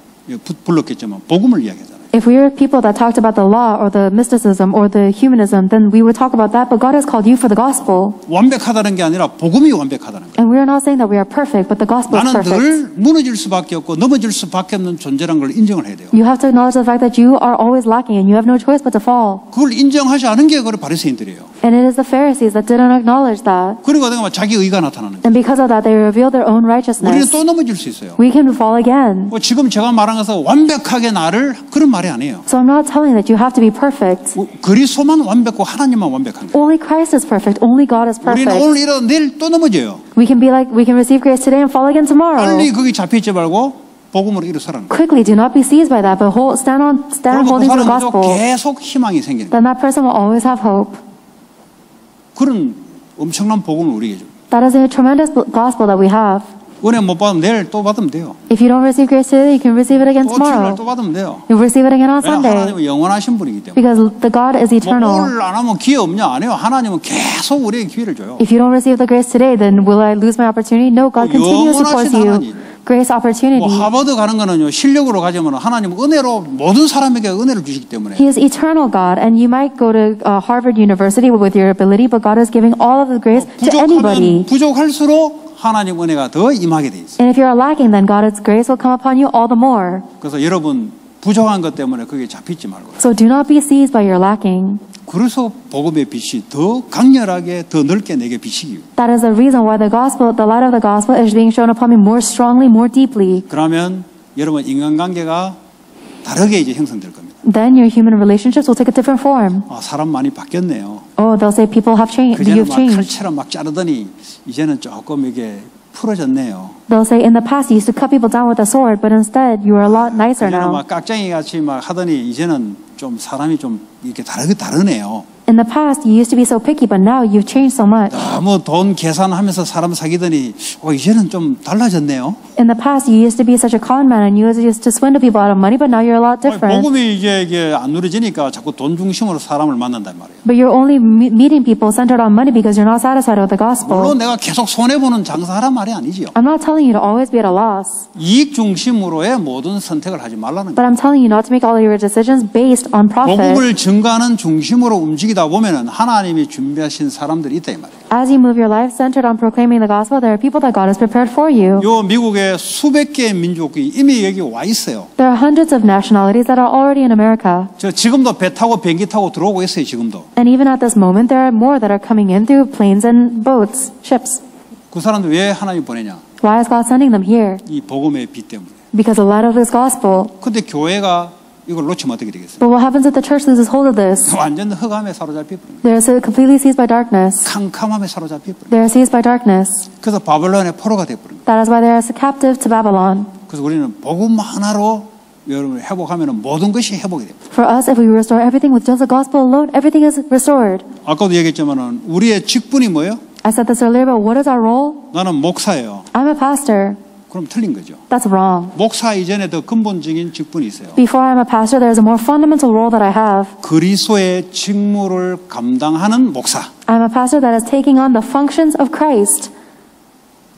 불렀겠지만 복음을 이야기하잖아요. If we were people that talked about the law or the mysticism or the humanism, then we would talk about that, but God has called you for the gospel. 완벽하다는 게 아니라 복음이 완벽하다는 거예요. And we are not saying that we are perfect, but the gospel is 나는 perfect. 늘 무너질 수밖에 없고 넘어질 수밖에 없는 존재라는 걸 인정을 해야 돼요. You have to acknowledge the fact that you are always lacking and you have no choice but to fall. 그걸 인정하지 않은 게 그래 바리새인들이에요. And it is the Pharisees that didn't acknowledge that. 그러니까 내가 자기 의가 나타나는 거예요. And because of that, they revealed their own 우리는 righteousness. 또 넘어질 수 있어요. We can fall again. 지금 제가 말한 것은 완벽하게 나를 그런 말이 아니에요. So I'm not telling that you have to be perfect. 그리스도만 완벽고 하나님만 완벽한 거예요. Only Christ is perfect. Only God is 우리는 perfect. 오늘 일어나 내일 또 넘어져요. We can receive grace today and fall again tomorrow. 빨리 거기 잡혀있지 말고 복음으로 일어서라는 거예요. Quickly, do not be seized by that, but stand 그러면 그 holding to the 사람은 gospel. 계속 희망이 생기는 거예요. Then that person will always have hope. 그런 엄청난 복음을 우리에게 줍니다. That is a tremendous gospel that we have. 은혜 못 받으면 내일 또 받으면 돼요. If you don't receive grace today, you can receive it again 또 주일날 tomorrow. 또 받으면 돼요. You'll receive it again on 왜냐하면 Sunday. 하나님은 영원하신 분이기 때문에. Because the God is eternal. 오늘 안 하면 기회 없냐? 안 해요. 하나님은 계속 우리에게 기회를 줘요. If you don't receive the grace today, then will I lose my opportunity? No, God continues to force you grace opportunity. 하버드 가는 거는요, 실력으로 가자면 하나님은 은혜로 모든 사람에게 은혜를 주시기 때문에. He is eternal God, and you might go to Harvard University with your ability, but God is giving all of the grace to anybody. 부족할수록 하나님 은혜가 더 임하게 돼 있어요. And if you are lacking, then God's grace will come upon you all the more. 그래서 여러분 부족한 것 때문에 그게 잡히지 말고. So do not be seized by your lacking. 그래서 복음의 빛이 더 강렬하게 더 넓게 내게 비치기. That is the reason why the light of the gospel is being shown upon me more strongly, more deeply. 그러면 여러분 인간관계가 다르게 이제 형성될 겁니다. Then your human relationships will take a different form. 사람 많이 바뀌었네요. Oh, they'll say people have changed. 그전에는 You've 막 changed. 칼처럼 막 자르더니 이제는 조금 이게 풀어졌네요. They'll say in the past you used to cut people down with a sword, but instead you are a lot nicer 그전에는 now. 막 깍쟁이 같이 막 하더니 이제는 좀 사람이 좀 이렇게 다르네요. In the past you used to be so picky, but now you've changed so much. 너무 돈 계산하면서 사람 사귀더니 이제는 좀 달라졌네요. In the past you used to be such a con man and you used to swindle people out of money, but now you're a lot different. 복음이 이게 안 누려지니까 자꾸 돈 중심으로 사람을 만난단 말이에요. But you're only meeting people centered on money because you're not satisfied with the gospel. 물론 내가 계속 손해보는 장사하란 말이 아니지요. I'm not telling you to always be at a loss, 이익 중심으로의 모든 선택을 하지 말라는 거예요. but I'm telling you not to make all of your decisions based on profit. 복음을 증가하는 중심으로 움직이다 움직이다 보면은 하나님이 준비하신 사람들이 있다 이 말이에요. As you move your life centered on proclaiming the gospel, there are people that God has prepared for you. 요 미국의 수백 개의 민족이 이미 여기 와 있어요. There are hundreds of nationalities that are already in America. 저 지금도 배 타고 비행기 타고 들어오고 있어요. 지금도. And even at this moment, there are more that are coming in through planes and boats, ships. 그 사람들 왜 하나님 보내냐? Why is God sending them here? 이 복음의 빛 때문에. Because the light of His gospel. 근데 교회가 이걸 놓치면 어떻게 되겠어요? But what happens if the church loses hold of this? 완전 흑암에 사로잡히 버립니다. They are completely seized by darkness. 캄캄함에 사로잡히 버립니다. They are seized by darkness. 그래서 바벨론의 포로가 되어버립니다. That is why they are captive to Babylon. 그래서 우리는 복음 하나로 여러분을 회복하면 모든 것이 회복이 됩니다. For us, if we restore everything with just the gospel alone, everything is restored. 아까도 얘기했지만은 우리의 직분이 뭐예요? I said this earlier, but what is our role? 나는 목사예요. I'm a pastor. 그럼 틀린 거죠. That's wrong. 목사 이전에 더 근본적인 직분이 있어요. Before I'm a pastor, there is a more fundamental role that I have. 그리스도의 직무를 감당하는 목사. I'm a pastor that is taking on the functions of Christ.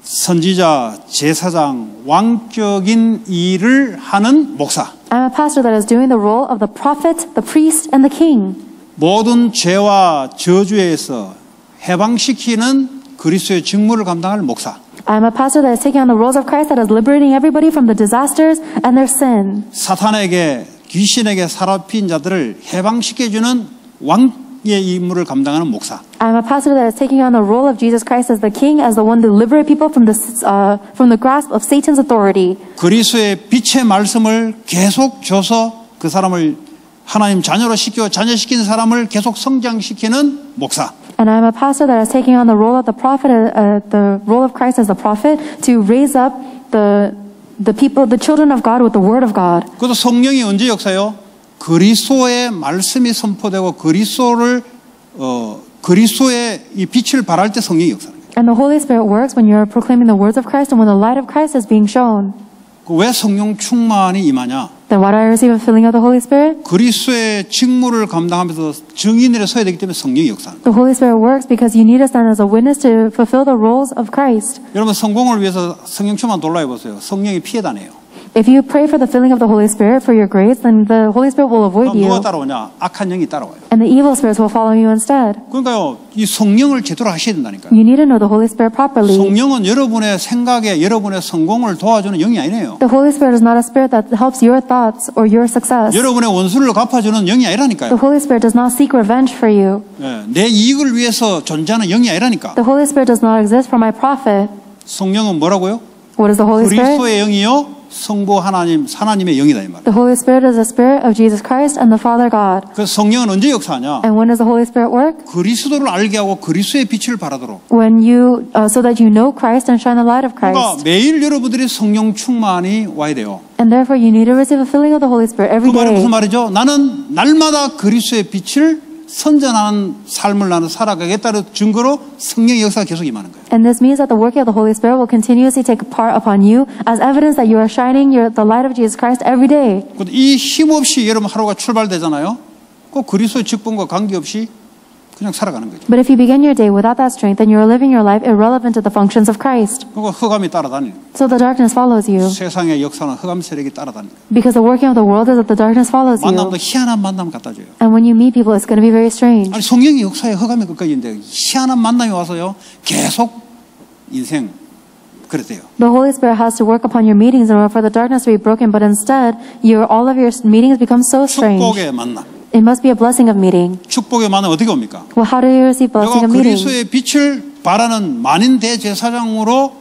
선지자, 제사장, 왕적인 일을 하는 목사. I'm a pastor that is doing the role of the prophet, the priest, and the king. 모든 죄와 저주에서 해방시키는 그리스도의 직무를 감당할 목사. I'm a pastor that is taking on the roles of Christ, that is liberating everybody from the disasters and their sin. 사탄에게 귀신에게 사로잡힌 자들을 해방시켜주는 왕의 임무를 감당하는 목사. I'm a pastor that is taking on the role of Jesus Christ as the king, as the one to liberate people from the grasp of Satan's authority. 그리스도의 빛의 말씀을 계속 줘서 그 사람을 하나님 자녀로 시켜 자녀시킨 사람을 계속 성장시키는 목사. And I'm a pastor that is taking on the role of the prophet, the role of Christ as the prophet, to raise up the people, the children of God with the word of God. 그것도 성령이 언제 역사요? 그리스도의 말씀이 선포되고 그리스도의 이 빛을 발할 때 성령이 역사하는 거예요. And the Holy Spirit works when you're proclaiming the words of Christ and when the light of Christ is being shown. 왜 성령 충만이 임하냐? Then why do I receive a filling of the Holy Spirit? 그리스도의 직무를 감당하면서 증인으로 서야 되기 때문에 성령이 역사하는 거예요. The Holy Spirit works because you need to stand as a witness to fulfill the roles of Christ. 여러분 성공을 위해서 성령 충만 돌아해 보세요. 성령이 피해다네요. If you pray for the filling of the Holy Spirit for your grace, then the Holy Spirit will avoid 그럼 누가 you. 따라오냐? 악한 영이 따라와요. And the evil spirits will follow you instead. 그러니까요, 이 성령을 제대로 하셔야 된다니까요. You need to know the Holy Spirit properly. 성령은 여러분의 생각에 여러분의 성공을 도와주는 영이 아니에요. The Holy Spirit is not a spirit that helps your thoughts or your success. 여러분의 원수를 갚아주는 영이 The 아니라니까요. Holy Spirit does not seek revenge for you. 예, 내 이익을 위해서 존재하는 영이 아니라니까. The Holy Spirit does not exist for my profit. 성령은 뭐라고요? What is the Holy Spirit? 그리스도의 영이요, 성부 하나님의 영이다 이 말. The Holy Spirit is the Spirit of Jesus Christ and the Father God. 그래서 성령은 언제 역사하냐? And when does the Holy Spirit work? 그리스도를 알게 하고 그리스도의 빛을 발하도록. When you, so that you know Christ and shine the light of 그러니까 Christ. 매일 여러분들이 성령 충만이 와야 돼요. And therefore you need to receive a filling of the Holy Spirit every 그 말은 day. 무슨 말이죠? 나는 날마다 그리스도의 빛을 선전하는 삶을 나는 살아가겠다는 증거로 성령의 역사가 계속 임하는 거예요. And this means that the working of the Holy Spirit will continuously take part upon you as evidence that you are shining the light of Jesus Christ every day. 이 힘 없이 여러분 하루가 출발되잖아요. 꼭 그리스도의 직분과 관계없이 그냥 살아가는 거죠. But if you begin your day without that strength, then you are living your life irrelevant to the functions of Christ. 그리고 흑암이 따라다니는 거예요. So the darkness follows you. 세상의 역사는 흑암 세력이 따라다니는 거예요. Because the working of the world is that the darkness follows you. 만남도 희한한 만남 갖다 줘요. And when you meet people, it's going to be very strange. 아니 성령의 역사에 흑암이 끝까지 있는데 희한한 만남이 와서요. 계속 인생 그랬대요. The Holy Spirit has to work upon your meetings in order for the darkness to be broken, but instead, all of your meetings become so strange. 축복의 만남. It must be a blessing of meeting. 축복의 만남 어떻게 옵니까? Well, how do you receive blessing 내가 of meeting? 그리스도의 빛을 발하는 만인 대제사장으로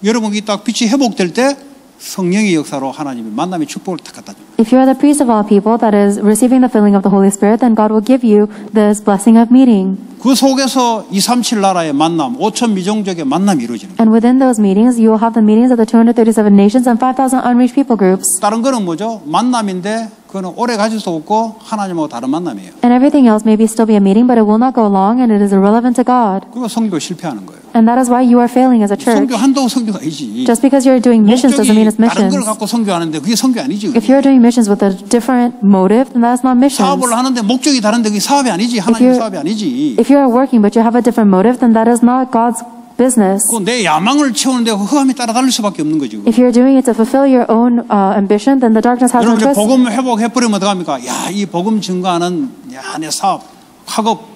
여러분이 딱 빛이 회복될 때 성령의 역사로 하나님이 만남의 축복을 딱 갖다 줍니다. If you are the priest of all people that is receiving the filling of the Holy Spirit, then God will give you this blessing of meeting. 그 속에서 237 나라의 만남, 5천 미종족의 만남이 이루어지는 거예요. And within those meetings, you will have the meetings of the 237 nations and 5,000 unreached people groups. 다른 거는 뭐죠? 만남인데 그거는 오래 가질 수 없고 하나님하고 다른 만남이에요. And everything else maybe still be a meeting, but it will not go long and it is irrelevant to God. 그리고 선교 실패하는 거예요. And that is why you are failing as a church. 선교한다고 선교가 아니지. Just because you're doing missions doesn't mean it's 다른 걸 missions. 갖고 선교하는데 그게 선교 아니지. If you're doing missions with a different motive, then that's not missions. 사업을 하는데 목적이 다른데 그게 사업이 아니지. 하나님의 사업이 아니지. If you're working but you have a different motive, then that is not God's business. 내 야망을 채우는데 흑암이 따라다닐 수밖에 없는 거지. If you're doing it to fulfill your own ambition, then the darkness has no 여러분 choice. 복음 회복해버리면 어떡합니까? 야, 이 복음 증거하는 내 사업, 학업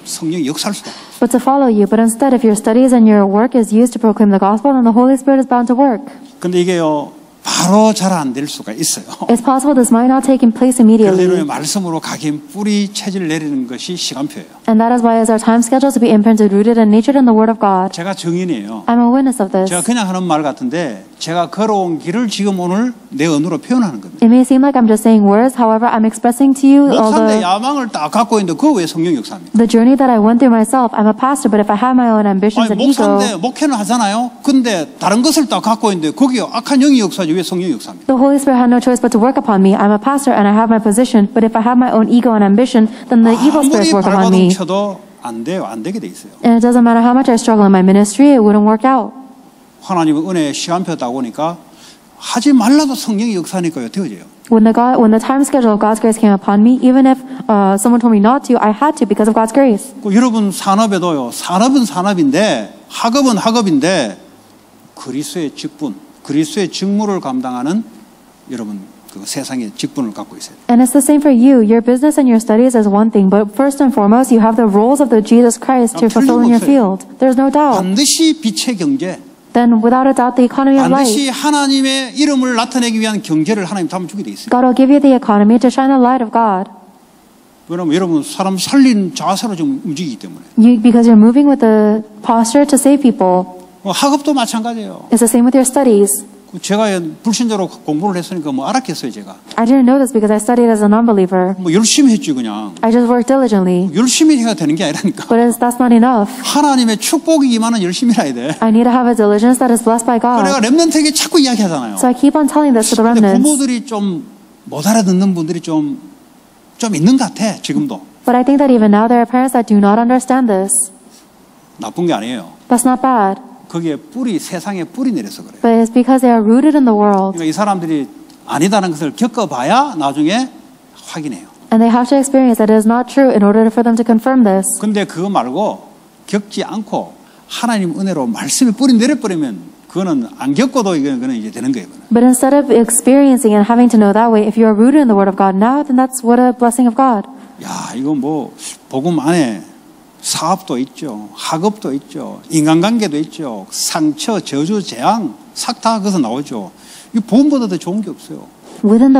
성령이 역사할 수가 없어요. but to follow you. But instead, if your studies and your work is used to proclaim the gospel, then the Holy Spirit is bound to work. 근데 이게요, 바로 잘 안 될 수가 있어요. It's possible this might not take in place 그래서 immediately. 말씀으로 각인 뿌리 체질 내리는 것이 시간표예요. And that is why it's our time schedule to be imprinted, rooted, and natured in the Word of God. 제가 증인이에요. I'm a witness of this. 제가 그냥 하는 말 같은데 제가 걸어온 길을 지금 오늘 내 언어로 표현하는 겁니다. It may seem like I'm just saying words, however, I'm expressing to you all 목사인데 the 야망을 딱 갖고 있는데 그거 왜 성령 역사입니까? journey that I went through myself. I'm a pastor, but if I have my own ambitions 아니, and ego, 목사인데 목회는 하잖아요. 근데 다른 것을 딱 갖고 있는데 거기에 악한 영이 역사지 왜 성령 역사입니까? the Holy Spirit had no choice but to work upon me. I'm a pastor and I have my position, but if I have my own ego and ambition, then the evil 아무리 spirits work upon 발버둥 me. 쳐도 안 돼요. 안 되게 돼 있어요. And it doesn't matter how much I struggle in my ministry, it wouldn't work out. 하나님은 은혜 시간표 딱 오니까 하지 말라도 성령이 역사니까요. 되어져요. When the time schedule of God's grace came upon me, even if someone told me not to, I had to because of God's grace. 여러분 산업에도요. 산업은 산업인데 학업은 학업인데 그리스도의 직분, 그리스도의 직무를 감당하는 여러분 그 세상의 직분을 갖고 있어요. And it's the same for you. Your business and your studies is one thing, but first and foremost, you have the roles of the Jesus Christ to fulfill in your field. There's no doubt. 반드시 빛의 경제, Then without a doubt, the economy of light. 반드시 하나님의 이름을 나타내기 위한 경제를 하나님 담아 주게 돼 있어요. God will give you the economy to shine the light of God. 왜냐면 여러분 사람 살린 자세로 좀 움직이기 때문에. Because you're moving with the posture to save people. 학업도 마찬가지예요. It's the same with your studies. 제가 불신자로 공부를 했으니까 뭐 알았겠어요, 제가. I didn't know this because I studied as a non-believer. 뭐 열심히 했지 그냥. I just worked diligently. 열심히 해야 되는 게 아니라니까. But that's not enough. 하나님의 축복이 임하는 열심히 해야 돼. I need to have a diligence that is blessed by God. 내가 렘넌트에게 자꾸 이야기하잖아요. So I keep on telling this to the 근데 remnants. 부모들이 좀 못 알아듣는 분들이 좀 있는 것 같아, 지금도. But I think that even now there are parents that do not understand this. 나쁜 게 아니에요. That's not bad. 거기에 세상에 뿌리 내려서 그래요. But it's because they are rooted in the world. 그러니까 이 사람들이 아니다는 것을 겪어봐야 나중에 확인해요. And they have to experience that it is not true in order for them to confirm this. 근데 그거 말고 겪지 않고 하나님 은혜로 말씀이 뿌리 내려버리면 그거는 안 겪어도 이거는 이제 되는 거예요. But instead of experiencing and having to know that way, if you are rooted in the Word of God now, then that's what a blessing of God. 야, 이거 뭐 복음 안에 사업도 있죠. 학업도 있죠. 인간관계도 있죠. 상처, 저주, 재앙, 싹 다 거기서 나오죠. 이 복음보다 더 좋은 게 없어요. Within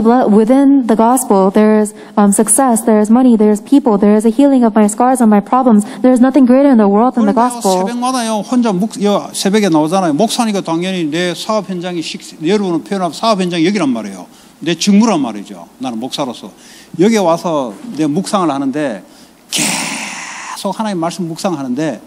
the gospel, there's success, there's money, there's people, there's a healing of my scars and my problems. There's nothing greater in the world than the gospel. 새벽마다요, 혼자 새벽에 나오잖아요. 목사니까 당연히 내 사업 현장이 여러분은 표현하면 사업 현장이 여기란 말이에요. 내 직무란 말이죠. 나는 목사로서. 여기 와서 내 묵상을 하는데 계속 하나님 말씀 묵상하는데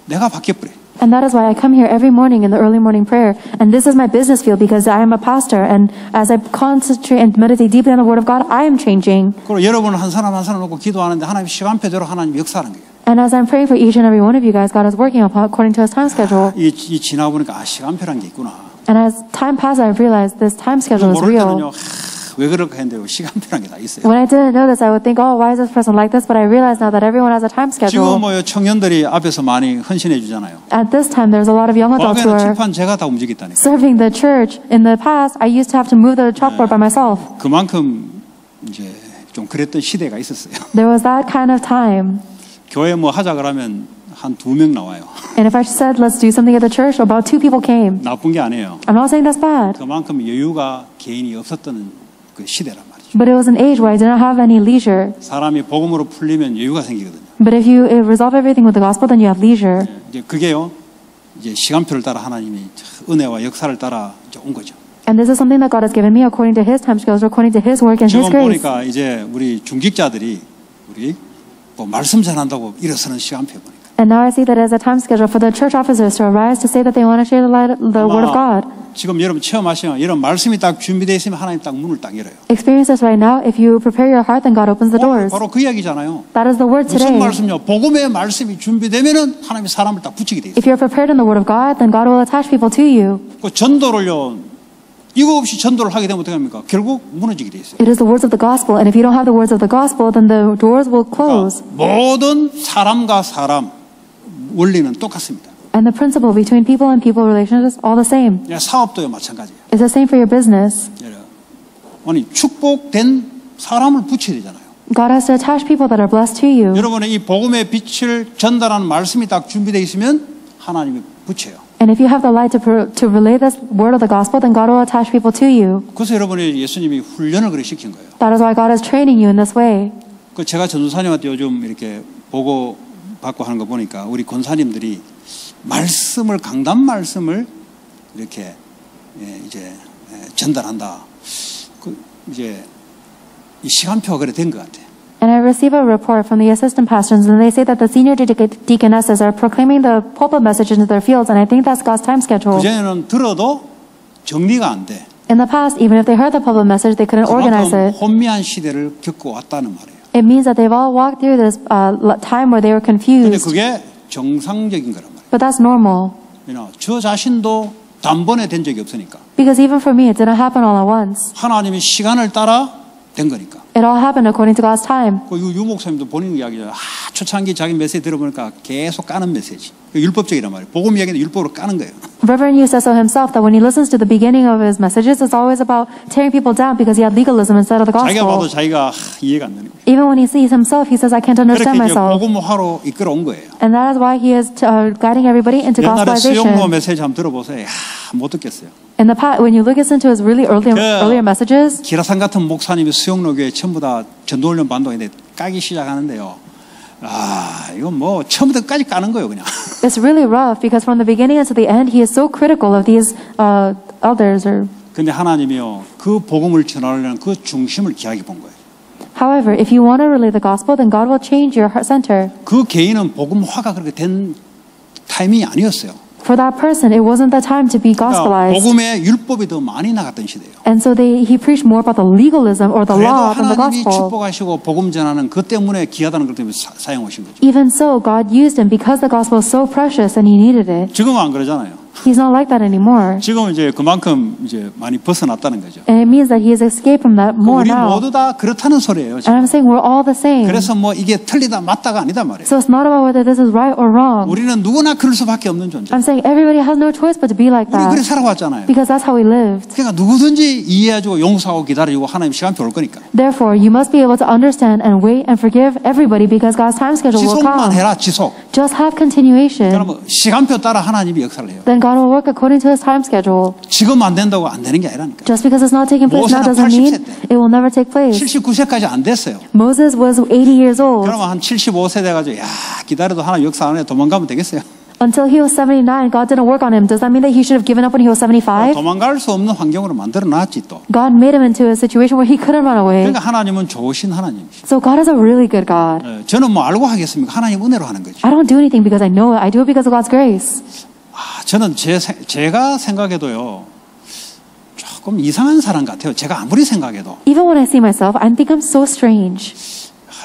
내가 바뀌어버려. And that is why I come here every morning in the early morning prayer. And this is my business field because I am a pastor. And as I concentrate and meditate deeply on the Word of God, I am changing. 그리고 여러분 한 사람 한 사람 놓고 기도하는데 하나님 시간표대로 하나님 역사하는 거예요. And as I'm praying for each and every one of you guys, God is working according to His time schedule. 이 지나보니까 시간표란 게 있구나. And as time passes, I realized this time schedule is 모를 때는요. real. 왜 그럴까 했는데 시간표란 게 다 있어요. When I didn't know this, I would think, oh, why is this person like this? But I realize now that everyone has a time 지금 schedule. 뭐 청년들이 앞에서 많이 헌신해 주잖아요. At this time, there's a lot of young adults who 과거에는 are 칠판 제가 다 움직였다니까. serving the church. In the past, I used to have to move the chalkboard by myself. 그만큼 이제 좀 그랬던 시대가 있었어요. There was that kind of time. 교회 뭐 하자 그러면 한 2명 나와요. And if I said, let's do something at the church, about 2 people came. 나쁜 게 아니에요. I'm not saying that's bad. 그만큼 여유가 개인이 없었던 그 시대란 말이죠. But it was an age where I didn't have any leisure. 사람이 복음으로 풀리면 여유가 생기거든요. But if you resolve everything with the gospel, then you have leisure. 이제 그게요. 이제 시간표를 따라 하나님이 은혜와 역사를 따라 이제 온 거죠. And this is something that God has given me according to His time schedules, according to His work and His 지금 grace. 보니까 이제 우리 중직자들이 우리 뭐 말씀 전한다고 일어서는 시간표 보니까. And now I see that as a time schedule for the church officers to arise to say that they want to share the word of God. 지금 여러분 체험하시면 이런 말씀이 딱 준비되어 있으면 하나님 딱 문을 딱 열어요. Experience this right now. If you prepare your heart, then God opens the doors. 바로 그 이야기잖아요. That is the word 무슨 today. 말씀이요? 복음의 말씀이 준비되면은 하나님이 사람을 딱 붙이게 돼 있어요. If you're prepared in the word of God, then God will attach people to you. 그 전도를요. 이거 없이 전도를 하게 되면 어떻게 합니까? 결국 무너지게 돼 있어요. It is the words of the gospel, and if you don't have the words of the gospel, then the doors will close. 모든 사람과 사람 원리는 똑같습니다. And the principle between people and people relationships all the same. 사업도요 마찬가지예요. It's the same for your business. 아니 축복된 사람을 붙여야 되잖아요. God has to attach people that are blessed to you. 여러분의 이 복음의 빛을 전달하는 말씀이 딱 준비되어 있으면 하나님이 붙여요. And if you have the light to relay this word of the gospel, then God will attach people to you. 그래서 여러분의 예수님이 훈련을 그렇게 시킨 거예요. That is why God is training you in this way. 그 제가 전도사님한테 요즘 이렇게 보고 받고 하는 거 보니까 우리 권사님들이 말씀을 강단 말씀을 이렇게 이제 전달한다. 그 이제 이 시간표가 그래 된 것 같아요. And I receive a report from the assistant pastors, and they say that the senior deaconesses are proclaiming the pulpit message into their fields, and I think that's God's time schedule. 그전에는 들어도 정리가 안 돼. In the past, even if they heard the pulpit message, they couldn't organize 그만큼 it. 혼미한 시대를 겪고 왔다는 말이에요. It means that they've all walked through this time where they were 근데 confused. 그게 정상적인 거란 말이에요. But that's normal. 저 자신도 단번에 된 적이 없으니까. Because even for me, it didn't happen all at once. 하나님이 시간을 따라 된 거니까. It all happened according to God's time. 그 유 목사님도 본인 이야기죠. 초창기 자기 메시지 들어보니까 계속 까는 메시지. 율법적이란 말이에요. 복음 이야기는 율법으로 까는 거예요. Reverend Yu says so himself that when he listens to the beginning of his messages, it's always about tearing people down because he had legalism instead of the 자기가 봐도 gospel. 자기가 이해가 안 되는 거예요. Even when he sees himself, he says, I can't understand 그렇게 이제 myself. 복음화로 이끌어온 거예요. And that is why he is guiding everybody into 옛날에 수용모 gospelization. 메시지 한번 들어보세요. 못 듣겠어요. In the past, when you listen to his really earlier messages, 기라산 같은 목사님이 수용로교회 전부 다 전도훈련 반동인데 까기 시작하는데요. 이건 뭐 처음부터 끝까지 까는 거예요, 그냥. it's really rough because from the beginning until the end, he is so critical of these elders. 근데 하나님이요, 그 복음을 전하려는 그 중심을 귀하게 본 거예요. However, if you want to relay the gospel, then God will change your heart center. 그 개인은 복음화가 그렇게 된 타이밍이 아니었어요. For that person, it wasn't the time to be gospelized. 복음의 율법이 더 많이 나갔던 시대예요. And so he preached more about the legalism or the 그래도 law than the 하나님이 gospel. 축복하시고 복음 전하는 그 때문에 귀하다는 것 때문에 사용하신 거죠. Even so, God used him because the gospel is so precious and he needed it. 지금은 안 그러잖아요. He's not like that anymore. 지금은 이제 그만큼 이제 많이 벗어났다는 거죠. And it means that he has escaped from that more 우리 now. 모두 다 그렇다는 소리예요. And I'm saying we're all the same. 그래서 뭐 이게 틀리다 맞다가 아니다 말이에요. So it's not about whether this is right or wrong. 우리는 누구나 그럴 수밖에 없는 존재. I'm saying everybody has no choice but to be like 우리 그래 that. 살아왔잖아요. Because that's how we lived. 그러니까 누구든지 이해해주고 용서하고 기다려주고 하나님 시간표 올 거니까. Therefore, you must be able to understand and wait and forgive everybody because God's time schedule will 지속만 come. 해라 지속. Just have continuation. 그러면 시간표 따라 하나님이 역사를 해요. Then God will work according to his time schedule. 지금 안 된다고 안 되는 게 아니라니까. Just because it's not taking place now 모세는 doesn't mean 80세 때. it will never take place. 79세까지 안 됐어요. Moses was 80 years old. 그러면 한 75세 돼가지고 야 기다려도 하나님 역사 안 해 도망가면 되겠어요. Until he was 79, God didn't work on him. Does that mean that he should have given up when he was 75? 도망갈 수 없는 환경으로 만들어놨지 또. God made him into a situation where he couldn't run away. 그러니까 하나님은 좋으신 하나님이시죠. So God is a really good God. 저는 뭐 알고 하겠습니까? 하나님 은혜로 하는 거죠. I don't do anything because I know it. I do it because of God's grace. 저는 제가 생각해도요 조금 이상한 사람 같아요. 제가 아무리 생각해도 Even when I see myself, I think I'm so strange.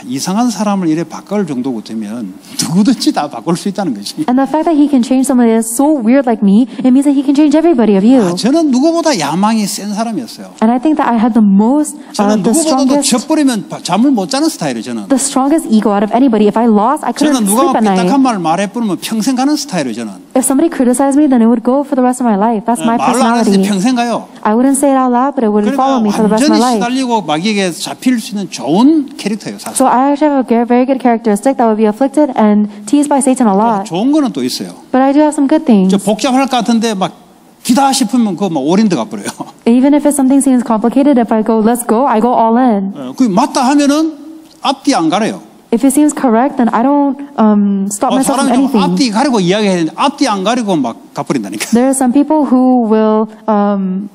이상한 사람을 이래 바꿀 정도 같으면 누구든지 다 바꿀 수 있다는 거지. And the fact that he can change somebody that's so weird like me, it means that he can change everybody of you. 저는 누구보다 야망이 센 사람이었어요. And I think that I had the most, 저는 the 누구보다도 strongest, 져버리면 잠을 못 자는 스타일이에요. 저는. the strongest ego out of anybody. If I lost, I couldn't 저는 누가 sleep at night. 삐딱한 말 말해버리면 평생 가는 스타일이에요. 저는. If somebody criticized me, then it would go for the rest of my life. That's my 말로 안 했을 때 personality. 평생 가요. I wouldn't say it out loud, but it wouldn't 그러니까 follow me for the rest of 완전히 my life. 시달리고 마귀에게 잡힐 수 있는 좋은 캐릭터예요. 사실. So I actually have a very good characteristic that would be afflicted and teased by Satan a lot. 좋은 거는 또 있어요. But I do have some good things. 저 복잡할 것 같은데 막 기다 싶으면 그거 막 올인드 가버려요. Even if something seems complicated, if I go, let's go, I go all in. 그 맞다 하면은 앞뒤 안 가려요. If it seems correct, then I don't stop myself from 사람이 좀 anything. 앞뒤 가리고 이야기해야 되는데 앞뒤 안 가리고 막 가버린다니까. There are some people who will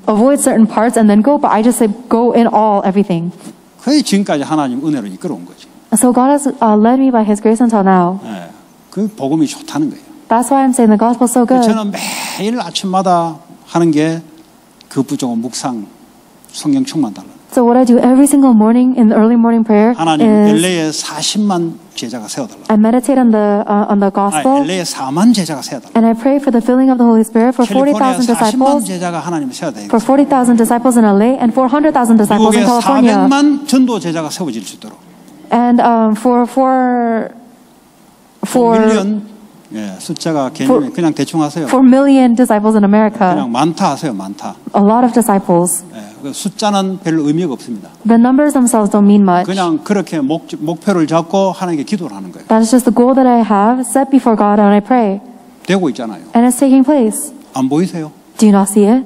avoid certain parts and then go, but I just say go in all, everything. 그게 지금까지 하나님 은혜로 이끌어온 거지. So God has led me by His grace until now. 그 복음이 좋다는 거예요. That's why I'm saying the gospel is so good. 저는 매일 아침마다 하는 게 그 부족한 묵상, 성경 충만 달라. So what I do every single morning in the early morning prayer 하나님 is LA에 40만 제자가 세워달라. I meditate on the gospel. LA에 4만 제자가 세워달라. And I pray for the filling of the Holy Spirit for 캘리포니아에 40,000 40만 disciples, 제자가 하나님 세워야 for 40,000 disciples in LA, and 400,000 disciples 미국에 in California. 400만 전도 제자가 세워질 수 있도록. And for 1밀리언 예, 숫자가 개념이 그냥 대충 하세요. 4 million disciples in America. 그냥 많다 하세요. 많다. A lot of disciples. 예, 그 숫자는 별 의미가 없습니다. The numbers themselves don't mean much. 그냥 그렇게 목표를 잡고 하나님께 기도를 하는 거예요. That is just the goal that I have set before God when I pray. 되고 있잖아요. And it's taking place. 안 보이세요? Do you not see it?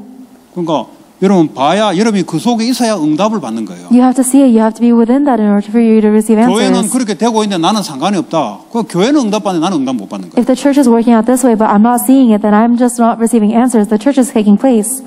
그러니까 여러분 봐야 여러분이 그 속에 있어야 응답을 받는 거예요. You have to see it. You have to be within that in order for you to receive 교회는 answers. 그렇게 되고 있는데 나는 상관이 없다. 그 교회는 응답받는데 나는 응답 못 받는 거예요. If the church is working out this way, but I'm not seeing it, then I'm just not receiving answers. The church is taking place.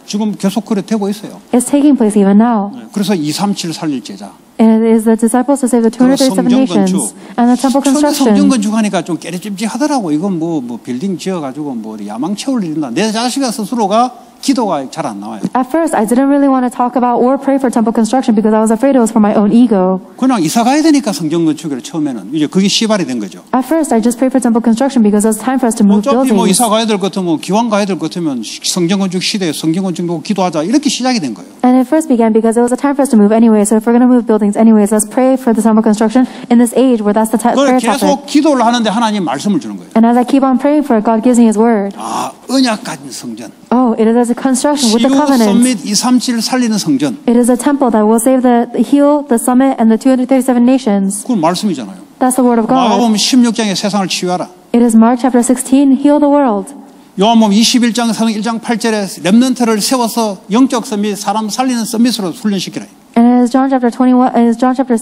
지금 계속 그래 되고 있어요. It's taking place even now. 그래서 237 살릴 제자. And it is the disciples to save the 237 nations and the temple 성전 construction. 건축하니까 좀 깨리찜찜하더라고. 이건 뭐 빌딩 지어가지고 뭐 야망 채울 일인다. 내 자식아 스스로가 기도가 잘 안 나와요. At first, I didn't really want to talk about or pray for temple construction because I was afraid it was for my own ego. 그냥 이사 가야 되니까 성전 건축을 처음에는 이제 그게 시발이 된 거죠. At first, I just prayed for temple construction because it was time for us to move 어차피 뭐 buildings. 이사 가야 될 것 같으면 기왕 가야 될 것 같으면 성전 건축 시대에 성전 건축 보고 기도하자 이렇게 시작이 된 거예요. And it first began because it was a time for us to move anyway. So if we're going to move buildings anyways, let's pray for the temple construction in this age where that's the 그걸 prayer 계속 topic. 기도를 하는데 하나님 말씀을 주는 거예요. And as I keep on praying for it, God gives me His word. 아, 언약 가진 성전. Oh, it is a construction with the 치유 covenant. 썸밋 237 살리는 성전. It is a temple that will save heal the summit and the 237 nations. 그건 말씀이잖아요. That's the word of God. 마가복음 16장에 세상을 치유하라. It is Mark chapter 16, heal the world. 요한복음 21장 1장 8절에 렘넌트를 세워서 영적 썸밋 사람 살리는 썸밋으로 훈련시키라. And it is John chapter 21, it is John chapter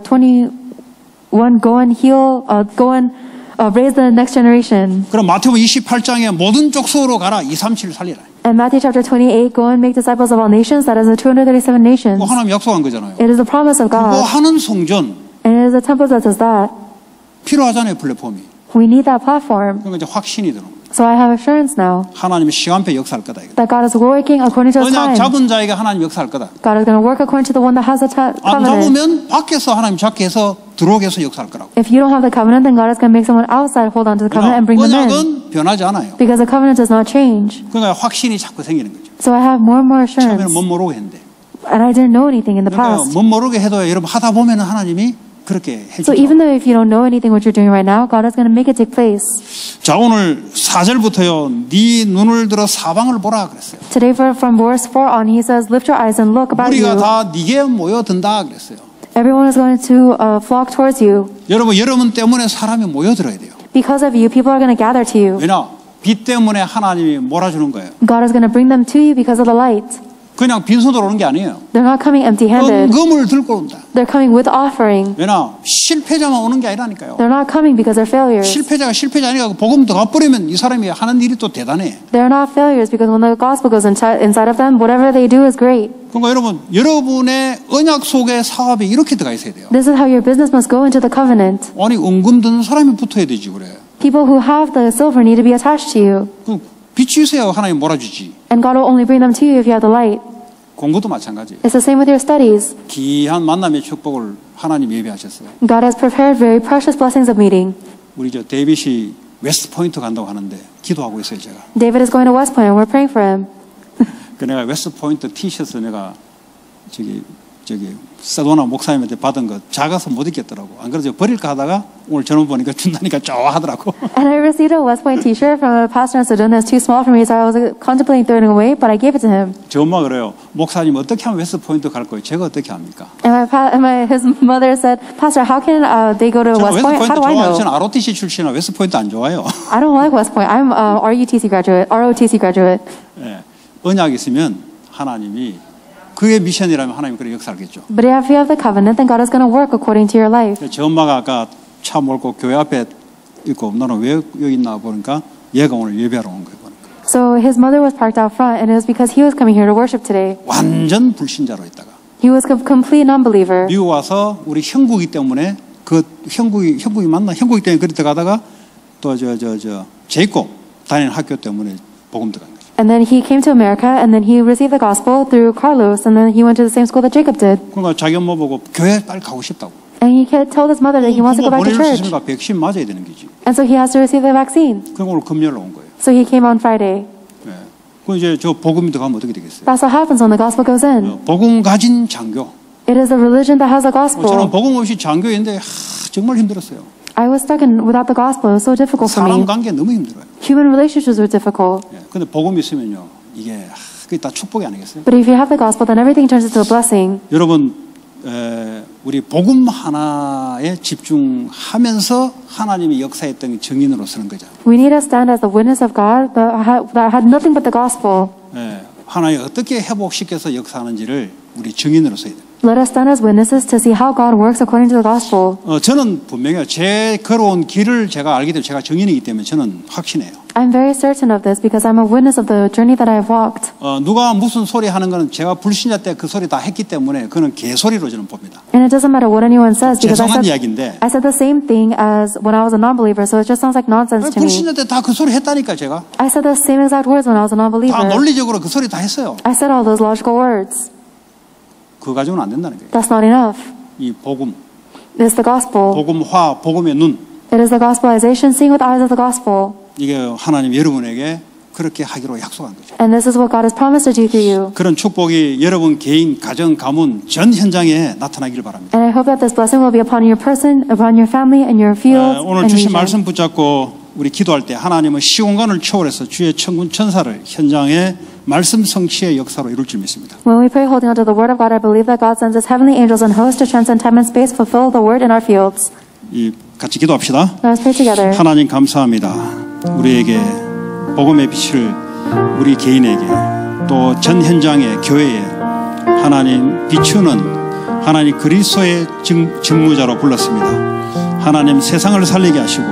21, go and heal, go and raise the next generation. 그럼 마태복음 28장에 모든 족속으로 가라. 237 살리라. And Matthew chapter 28, go and make disciples of all nations. That is the 237 nations. 그거 하나님 약속한 거잖아요. It is the promise of 그거 God. 하는 성전 And it is a temple that does that. 필요하잖아요. 플랫폼이. We need that platform. 그러니까 이제 확신이 드는 거예요. So I have assurance now 하나님이 시간표 역사할 거다. 이거. that God is working according to His 언약 time. 잡은 자에게 하나님 역사할 거다. God is going to work according to the one that has the 안 covenant. 잡으면 밖에서 하나님 잡게 해서 들어오게 해서 역사할 거라고. If you don't have the covenant, then God is going to make someone outside hold on to the covenant and bring them in. 언약은 변하지 않아요. Because the covenant does not change. 그러니까 확신이 자꾸 생기는 거죠. So I have more and more assurance. 처음에는 못 모르고 했는데. And I didn't know anything in the 그러니까 past. 못 모르게 해도 여러분 하다 보면 하나님이 그렇게 So 해주죠. even though if you don't know anything what you're doing right now, God is going to make it take place. 자 오늘 4절부터요. 네 눈을 들어 사방을 보라 그랬어요. Today from verse 4 on, he says, lift your eyes and look about 우리가 you. 다 네게 모여든다 그랬어요. Everyone is going to flock towards you. 여러분 때문에 사람이 모여들어야 돼요. Because of you, people are going to gather to you. 왜냐? 빛 때문에 하나님이 몰아주는 거예요. God is going to bring them to you because of the light. 그냥 빈손으로 오는 게 아니에요. They're not coming empty-handed. 은금을 들고 온다. They're coming with offering. 왜냐? 실패자만 오는 게 아니라니까요. They're not coming because they're failures. 실패자가 실패자 아니라 복음 더 가버리면 이 사람이 하는 일이 또 대단해. They're not failures because when the gospel goes inside of them, whatever they do is great. 그러니까 여러분의 언약 속에 사업이 이렇게 들어가 있어야 돼요. This is how your business must go into the covenant. 아니 은금 드는 사람이 붙어야 되지 그래. People who have the silver need to be attached to you. 그 빛이 있어야 하나님 몰아주지. And God will only bring them to you if you have the light. 공부도 마찬가지예요. It's the same with your studies. 귀한 만남의 축복을 하나님 예비하셨어요. God has prepared very precious blessings of meeting. 우리 데이빗이 웨스트 포인트 간다고 하는데 기도하고 있어요 제가. David is going to West Point and we're praying for him. 그 내가 웨스트 포인트 티셔츠 내가 저기 세도나 목사님한테 받은 거 작아서 못 입겠더라고. 안 그래도 버릴까 하다가 오늘 전화 보니까 준다니까 좋아하더라고. And I received a West Point t-shirt from a pastor in Sedona. It's too small for me, so I was contemplating throwing it away, but I gave it to him. 저 엄마 그래요. 목사님 어떻게 하면 웨스트 포인트 갈 거예요? 제가 어떻게 합니까? And his mother said, Pastor, how can they go to West Point? How do I know? 저는 ROTC 출신이라 웨스트 포인트 안 좋아요. I don't like West Point. I'm a ROTC graduate. 예, 언약 있으면 하나님이 그의 미션이라면 하나님 그렇게 역사하겠죠. But if you have the covenant, then God is going to work according to your life. 저 엄마가 아까 차 몰고 교회 앞에 있고 너는 왜 여기 있나 보니까 얘가 오늘 예배하러 온 거예요. 보니까. So his mother was parked out front, and it was because he was coming here to worship today. 완전 불신자로 있다가 He was a complete non-believer. 미국 와서 우리 형국이 때문에 그 형국이 맞나? 형국이 때문에 그리 들어가다가 또 제이콥 다니는 학교 때문에 복음 들어간 거죠. And then he came to America, and then he received the gospel through Carlos, and then he went to the same school that Jacob did. 그러니까 자기 엄마 보고 교회 빨리 가고 싶다고. And he told his mother that he wants to go back to 보낼 수 church. 있으니까 백신 맞아야 되는 거지. And so he has to receive the vaccine. 그럼 오늘 금요일 온 거예요. So he came on Friday. 네. 그 이제 저 복음이 들어가면 어떻게 되겠어요? That's what happens when the gospel goes in. 복음 가진 장교. It is a religion that has the 저는 gospel. 복음 없이 장교인데 정말 힘들었어요. I was stuck in without the gospel. It was so difficult for 사람 me. 관계 너무 힘들어요. Human relationships were difficult. 근데 복음이 있으면요, 이게 그게 다 축복이 아니겠어요? But if you have the gospel, then everything turns into a blessing. 여러분, 우리 복음 하나에 집중하면서 하나님이 역사했던 증인으로 서는 거죠. We need to stand as the witness of God that had nothing but the gospel. 하나님 어떻게 회복시켜서 역사하는지를 우리 증인으로 서야 돼요. Let us stand as witnesses to see how God works according to the gospel. 저는 분명히 제 걸어온 길을 제가 알기 때문에 제가 증인이기 때문에 저는 확신해요. I'm very certain of this because I'm a witness of the journey that I've walked. 누가 무슨 소리 하는 거는 제가 불신자 때 그 소리 다 했기 때문에 그는 개소리로 저는 봅니다. And it doesn't matter what anyone says because 죄송한 이야기인데 I said the same thing as when I was a non-believer, so it just sounds like nonsense to me. 불신자 때 다 그 소리 했다니까 제가. I said the same exact words when I was a 다 non-believer. 논리적으로 그 소리 다 했어요. I said all those logical words. 그거 가지고는 안 된다는 거예요. That's not enough. 이 복음, It's the gospel. 복음화, 복음의 눈. It is the gospelization, seeing with the eyes of the gospel. 이게 하나님 여러분에게 그렇게 하기로 약속한 거죠. And this is what God has promised to do through you. 그런 축복이 여러분 개인, 가정, 가문 전 현장에 나타나기를 바랍니다. And I hope that this blessing will be upon your person, upon your family, and your fields, 오늘 and 주신 region. 말씀 붙잡고 우리 기도할 때 하나님은 시공간을 초월해서 주의 천군 천사를 현장에 말씀 성취의 역사로 이룰 줄 믿습니다. When we pray holding on to the word of God, I believe that God sends his heavenly angels and hosts to transcend time and space, fulfill the word in our fields. 같이 기도합시다. Let us pray together. 하나님 감사합니다. 우리에게 복음의 빛을 우리 개인에게 또 전 현장의 교회에 하나님 비추는 하나님 그리스도의 직무자로 불렀습니다. 하나님 세상을 살리게 하시고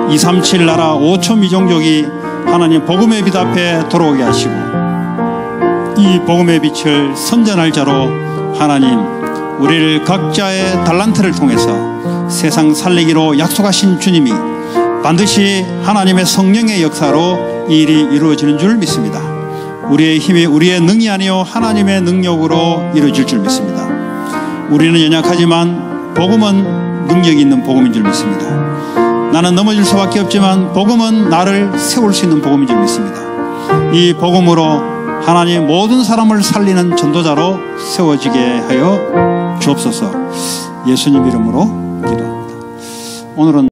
237 나라 5천 미종족이 하나님 복음의 빛 앞에 돌아오게 하시고 이 복음의 빛을 선전할 자로 하나님 우리를 각자의 달란트를 통해서 세상 살리기로 약속하신 주님이 반드시 하나님의 성령의 역사로 이 일이 이루어지는 줄 믿습니다. 우리의 힘이 우리의 능이 아니요 하나님의 능력으로 이루어질 줄 믿습니다. 우리는 연약하지만 복음은 능력이 있는 복음인 줄 믿습니다. 나는 넘어질 수밖에 없지만 복음은 나를 세울 수 있는 복음인 줄 믿습니다. 이 복음으로 하나님 모든 사람을 살리는 전도자로 세워지게 하여 주옵소서. 예수님 이름으로 기도합니다. 오늘은